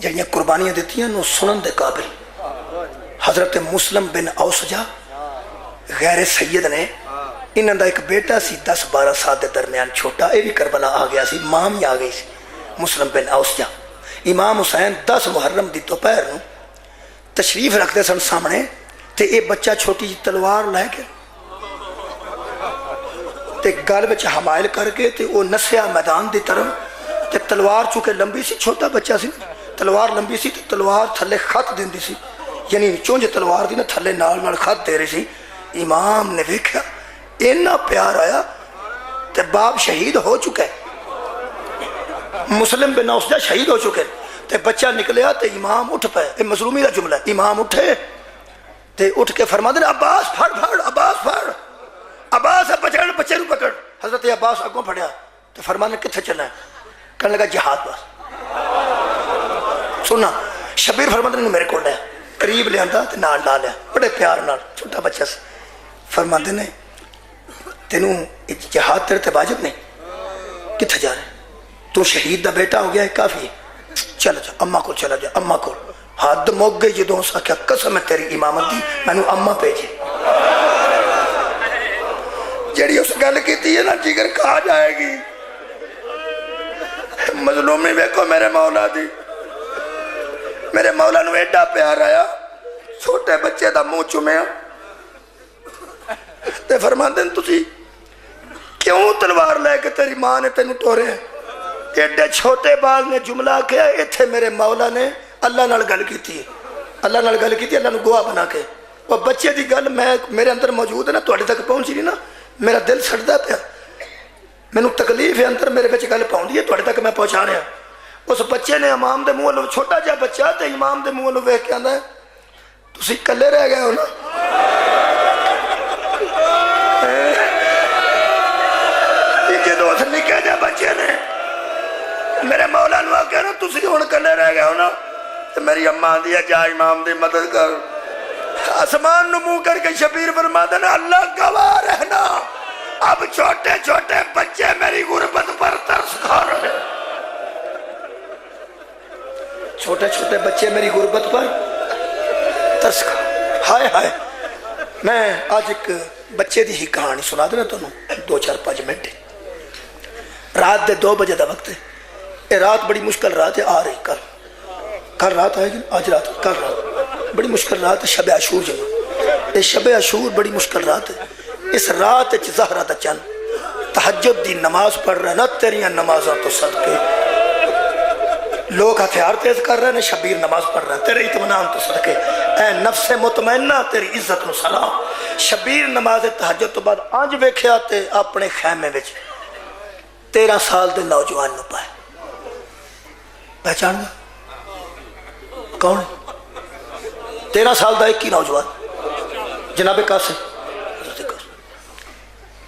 جڑیاں قربانیاں دیتیاں نو سنن دے قابل۔ حضرت مسلم بن اوسجہ غیر سید نے، انہاں دا ایک بیٹا سی 10-12 سال دے درمیان چھوٹا، اے بھی کربلا آ گیا سی، ماں بھی آ گئی سی مسلم بن اوسجہ۔ امام حسین 10 محرم دی دوپہر نو تشریف رکھتے سن سامنے، تے اے بچہ چھوٹی جی تلوار لے کے تے گل وچ حمائل کر کے تے او نسیا میدان دی طرف، تے تلوار چونکہ لمبی سی، چھوٹا بچہ سی، تلوار لمبی سی تے تلوار تھلے خط دیندی سی، یعنی چونج تلوار دی نا تھلے نال خط دے رہی سی۔ امام نے دیکھا اینا پیار آیا، تے باپ شہید ہو چکے، مسلم بن اوسجہ شہید ہو چکے، تے بچہ نکلیا تے امام اٹھ پائے، یہ مظلومی کا جملہ ہے، امام اٹھے تے اٹھ کے فرما دے عباس پھڑ پھڑ، عباس پھڑ، عباس پچھڑ، بچے نو پکڑ۔ حضرت عباس اگوں پھڑیا تے فرما دے کتھے چلنا ہے، کہنے لگا جہاد بس۔ سننا شبیر فرما دے میرے کو لیا، قریب لے آندا تے نال لا لیا، بڑے پیار نال، چھوٹا بچہ سے فرما دے نے تینوں جہاد تیرے تے واجب نہیں، کتھے جا رہے تو شہید دا بیٹا ہو گیا ہے، کافی ہے، چل جا اماں کو، چلا جا اماں کو۔ حد موک گئی جدوں سا کیا قسم ہے تیری امامت دی، میں نے اماں بھیجے۔ جڑی اس گل کیتی ہے نا جگر کھا جائے گی۔ مظلومی ویکھو میرے مولا دی، میرے مولا نو ایڈا پیار آیا، چھوٹے بچے دا منہ چومیا تے فرماندے نے تسی کیوں تلوار لے کے تیری ماں نے تینوں ٹورے؟ ایڈے چھوٹے بال نے جملہ کیا، ایتھے میرے مولا نے اللہ نال گل کیتی ہے، اللہ نال گل کیتی ہے، اللہ نو گواہ بنا کے۔ وہ بچے دی گل میں میرے اندر موجود ہے نا، تواڈے تک پہنچی نہیں نا، میرا دل سڑدا پیا، مینوں تکلیف ہے اندر، میرے وچ گل پاؤندی ہے، تواڈے تک میں پہنچا رہا۔ اس بچے نے امام دے منہ والوں، چھوٹا جہا بچہ تے امام دے منہ والوں ویکھ کے آندا ہے تسی کلے رہ گئے ہو نا۔ جدوں اس نکے جہے بچے نے میرے مولا نو آکھیا نا تسی ہن کلے رہ گئے ہو نا، تے میری اماں آندی ہے جا امام دی مدد کر۔ آسمان نو منہ کر کے شبیر فرماتا نا اللہ گواہ رہنا، اب چھوٹے چھوٹے بچے میری غربت پر ترس کھا رہے، چھوٹے چھوٹے بچے میری غربت پر ترس کھا۔ ہائے ہائے، میں آج ایک بچے دی ہی کہانی سنا دینا تنوں، 2-4-5 منٹ۔ رات دے 2 بجے دا وقت ہے، یہ رات بڑی مشکل رات ہے، آ رہی کل رات آئے گی، آج رات کل رات بڑی مشکل رات ہے، شب عاشور جناب، یہ شب عاشور بڑی مشکل رات ہے۔ اس رات زہرا دا چند تہجد دی نماز پڑھ رہے نا، تیریاں نمازاں تو صدقے لوگ ہتھیار تیز کر رہے ہیں، شبیر نماز پڑھ رہے ہیں، تیرے اطمینان تو صدقے اے نفس مطمئنہ تیری عزت نو سلام۔ شبیر نماز تہجد تو بعد آج ویکھیا تے اپنے خیمے وچ 13 سال دے نوجوان نو پائے، پہچان گا کون ہے؟ 13 سال دا ایک ہی نوجوان جناب قاسم۔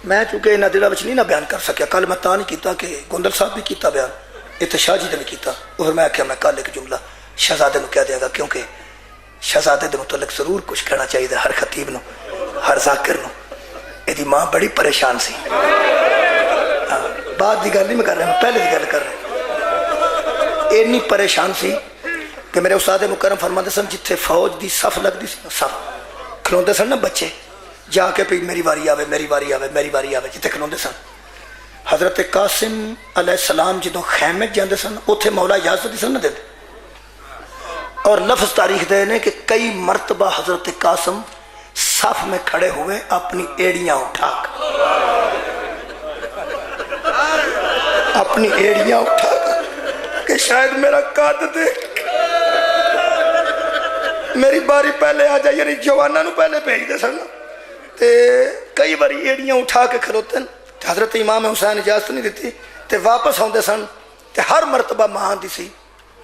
میں چونکہ انہاں دلاں وچ نہیں نہ بیان کر سکیا، کل میں تاں نہیں کیتا کہ گوندل صاحب بھی کیتا بیان، اتنے شاہ جی نے بھی کیتا، اور میں آخیا میں کل ایک جملہ شہزادے نو کہہ دیا گا، کیونکہ شہزادے دے متعلق ضرور کچھ کہنا چاہیے ہر خطیب نو، ہر ذاکر نو۔ یہ ماں بڑی پریشان سی، بعد دی گل نہیں میں کر رہا، پہلے دی گل کر رہا، اینی پریشان سی کہ میرے استاد مکرم فرماتے سن جتھے فوج دی صف لگتی سی، صف کھلوندے سن نا بچے، جا کے پی میری واری آوے میری واری آوے میری واری آوے، جتھے کھلوندے سن۔ حضرت قاسم علیہ السلام جدوں خیمے جاندے سن اتھے مولا اجازت دی سن نہ دیندے، اور لفظ تاریخ دے نے کہ کئی مرتبہ حضرت قاسم صف میں کھڑے ہوئے اپنی ایڑیاں اٹھا کر کہ شاید میرا قد دیکھ میری باری پہلے آ جائے، یعنی جوانہ نو پہلے بھیج دے سن، تے کئی باری ایڑیاں اٹھا کے کھلوتے ہیں۔ حضرت امام حسین اجازت نہیں دیتی تے واپس آتے سن، تے ہر مرتبہ ماں دی سی،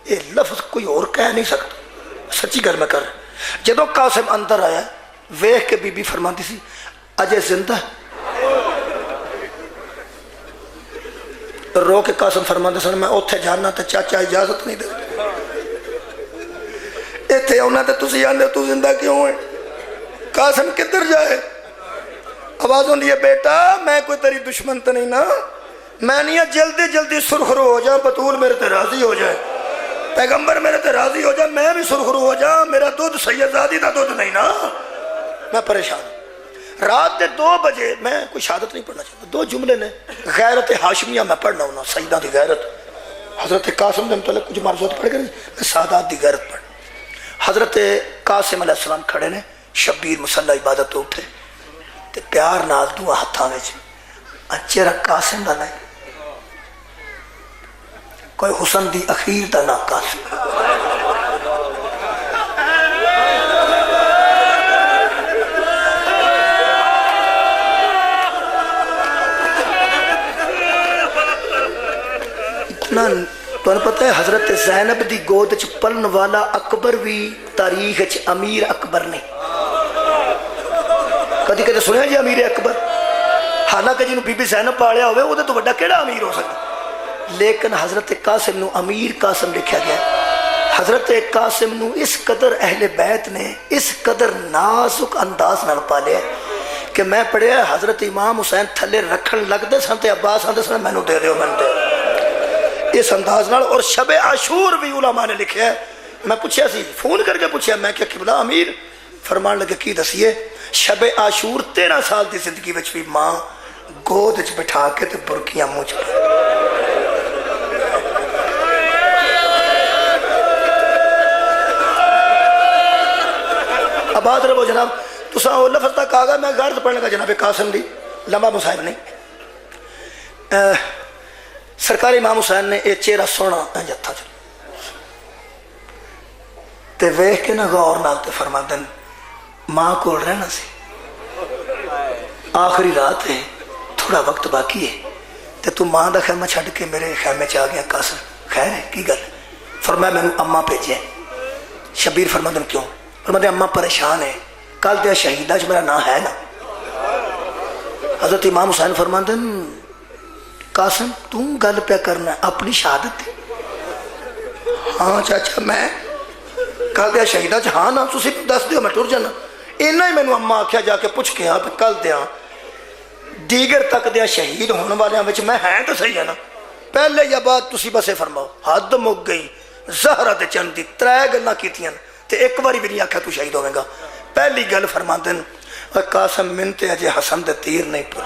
یہ لفظ کوئی اور کہہ نہیں سکتا، سچی گل میں کر رہا۔ جدو قاسم اندر آیا ویکھ کے بی بی فرماتی سی اجے زندہ، رو کے قاسم فرماتے سن میں اوتھے جانا تے چاچا اجازت نہیں دے، ایتھے آنا تے تسی آندے تو زندہ کیوں ہے؟ قاسم کدھر جائے؟ آواز ہوندی ہے بیٹا میں کوئی تیری دشمن تو نہیں نا، میں نہیں جلدی جلدی سرخرو ہو جا، بطول میرے تے راضی ہو جائے، پیغمبر میرے تے راضی ہو جائے، میں بھی سرخرو ہو جا، میرا دودھ سیدزادی دا دودھ نہیں نا۔ میں پریشان رات دے 2 بجے، میں کوئی شہادت نہیں پڑھنا چاہتا، 2 جملے نے غیرت ہاشمیہ میں پڑھنا ہونا، سیدہ دی غیرت، حضرت قاسم دے متعلق کچھ معروضات پڑھ کر میں سادات دی غیرت پڑھ۔ حضرت قاسم علیہ السلام کھڑے نے، شبیر مسلح عبادت تو اٹھے تے پیار نال دعا ہتھاں وچ، چہرہ قاسم دا نہیں، کوئی حسن دی اخیر دا نا قاسم۔ تو پتہ ہے حضرت زینب دی گود چ پلن والا اکبر بھی تاریخ چ امیر اکبر نہیں، کدی کدی سنیا جی امیر اکبر، حالانکہ جنہوں بی بی زینب پالیا ہوئے وہ تو بڑا کیڑا امیر ہو سکتا، لیکن حضرت قاسم نو امیر قاسم لکھا گیا۔ حضرت قاسم نو اس قدر اہل بیت نے اس قدر نازک انداز نال پالیا کہ میں پڑھیا حضرت امام حسین تھلے رکھن لگتے سن تے عباس آندے سن مینوں دے دیو مینوں دے اس انداز نال۔ اور شب عاشور بھی علماء نے لکھا ہے، میں پوچھا سی فون کر کے پوچھا، میں کہ قبلہ امیر فرمان لگے کی دسیے، شب عاشور 13 سال دی زندگی وچ بھی ماں گود وچ بٹھا کے تے برکیاں منہ چ پا، آباد رہو جناب۔ تساں وہ لفظ تک آ گیا، میں غیرت پڑھنے کا جناب قاسم دی لمبا مصاحب نہیں۔ سرکار امام حسین نے یہ چہرہ سونا ہتھا چ تے ویکھ کے نہ غور نال تے فرما دن ماں کول رہنا سی، آخری رات ہے، تھوڑا وقت باقی ہے، تے تو ماں دا خیمہ چھڈ کے میرے خیمے چ آ گیا قاسم، خیر ہے کی گل؟ فرمایا مینوں اماں بھیجے۔ شبیر فرما دن کیوں؟ فرما اماں پریشان ہے، کل دے شہیدہ چ میرا نام ہے نا۔ حضرت امام حسین فرما دن قاسم تو گل پہ کرنا اپنی شہادت دی؟ ہاں چاچا میں کل دیا شہیدہ چ ہاں نا، تسی دس دیو میں ٹر جانا۔ اینا ہی مینوں اماں آکھیا جا کے پوچھ کے ہاں پہ کل دیا دیگر تک دیا شہید ہونے والے وچ میں ہیں تو صحیح ہے نا، پہلے یا بعد تسی بسے فرماؤ۔ حد مک گئی، زہرا تے چند دی 3 گلاں کیتیاں تے ایک باری بھی نہیں آکھیا تو شہید ہوے گا۔ پہلی گل فرما دن قاسم من تے اجے حسن دے تیر نہیں پڑے،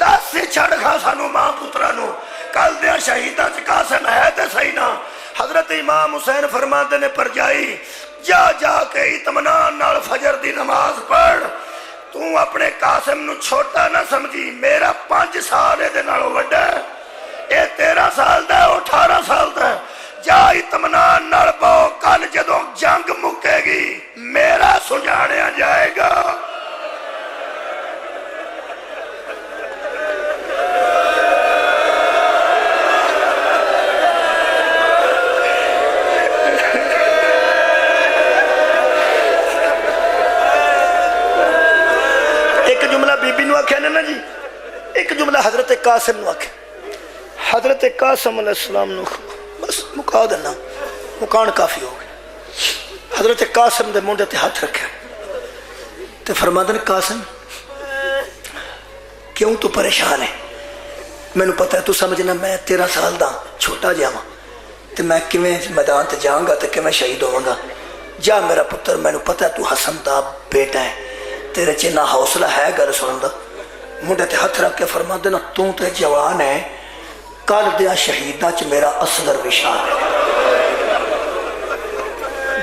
10 چھڑ کھا سانو ماں پترا نو کل دیا شہیدہ چ قاسم ہے تے صحیح نا حضرت امام حسین فرماتے نے پر جائی جا جا کے اطمینان نال فجر دی نماز پڑھ تو اپنے قاسم نو چھوٹا نہ سمجھی میرا 5 سال دے نالوں وڈا ہے اے 13 سال دا ہے 18 سال دا ہے جا اطمینان نال پاؤ کل جدوں جنگ مکے گی میرا سجاڑیا جائے گا جی ایک جملہ حضرت قاسم نو آکھے حضرت قاسم علیہ السلام نو بس مکا دینا مکان کافی ہو گئے حضرت قاسم دے منڈے تے ہاتھ رکھے تے فرماندن قاسم کیوں تو پریشان ہے میں نو پتہ ہے تو سمجھنا میں 13 سال دا چھوٹا جاواں تے میں کیویں میدان تے جاؤں گا تے کیویں شہید ہوواں گا جا میرا پتر میں نو پتہ ہے تو حسن دا بیٹا ہے تیرے چ نہ حوصلہ ہے گل سنن دا منڈے تے ہاتھ رکھ کے فرما دینا تو تے جوان ہے کل دیا شہیدہ چ میرا اصغر بھی شامل ہے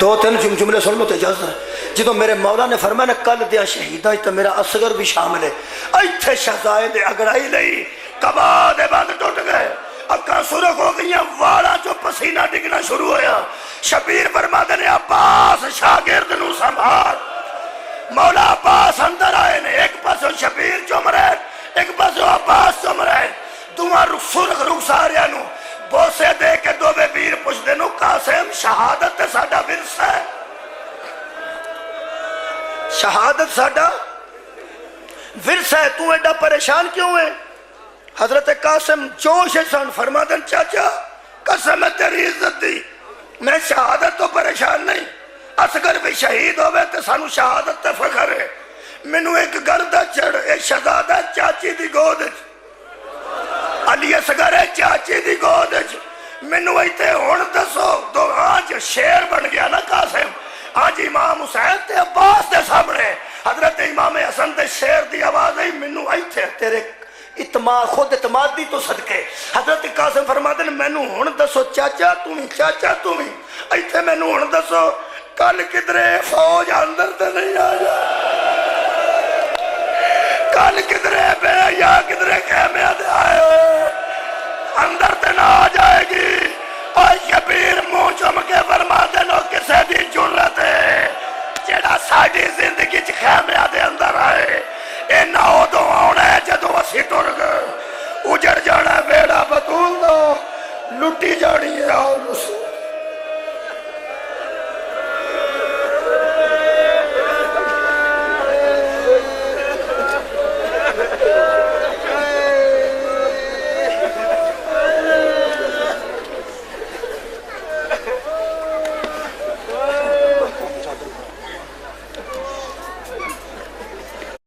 2-3 جملے سن لو تے اجازت ہے جدوں میرے مولا نے فرمایا کل دیا شہیدہ چ میرا اصغر بھی شامل ہے ایتھے شہزائے دے اگڑائی لئی کبا دے بند ٹوٹ گئے اکھاں سرخ ہو گئیاں والا جو پسینہ ڈگنا شروع ہویا شبیر فرما دے عباس شاگرد نو سنبھال مولا عباس اندر آئے نے ایک پاسو شبیر چوم رہے ایک پاسو عباس چوم رہے دعا سرخ رخساریاں نو بوسے دے کے دو بے بیر پوچھ دے نو قاسم شہادت تے ساڈا ورثہ ہے شہادت ساڈا ورثہ ہے تو ایڈا پریشان کیوں ہے حضرت قاسم جوش سن فرما دن چاچا قسم ہے تیری عزت دی میں شہادت تو پریشان نہیں اصغر بھی شہید ہوئے تو سانو شہادت تے فخر ہے منو ایک گردہ چڑھ ایک شہزادہ چاچی دی گود علی اصغر ہے چاچی دی گود منو ایتے ہون دسو تو آج شیر بن گیا نا قاسم آج امام حسین تے عباس دے سامنے حضرت امام حسن دے شیر دی آواز ہے منو ایتے تیرے خود اعتمادی تو صدقے حضرت قاسم فرما دے مینو ہون دسو چاچا تمہیں ایتے مینو ہون دسو کل کدرے فوج اندر تے نہیں آیا کل کدرے بے یا کدرے خیمے دے آئے اندر تے نہ آ جائے گی اور شبیر منہ چم کے فرما دینا کسے دی جرت ہے جڑا ساڈی زندگی چ خیمے دے اندر آئے اے نہ ادو آنا ہے جدو اسی ٹر گئے اجڑ جانا ہے بیڑا بطول دو لٹی جانی ہے اور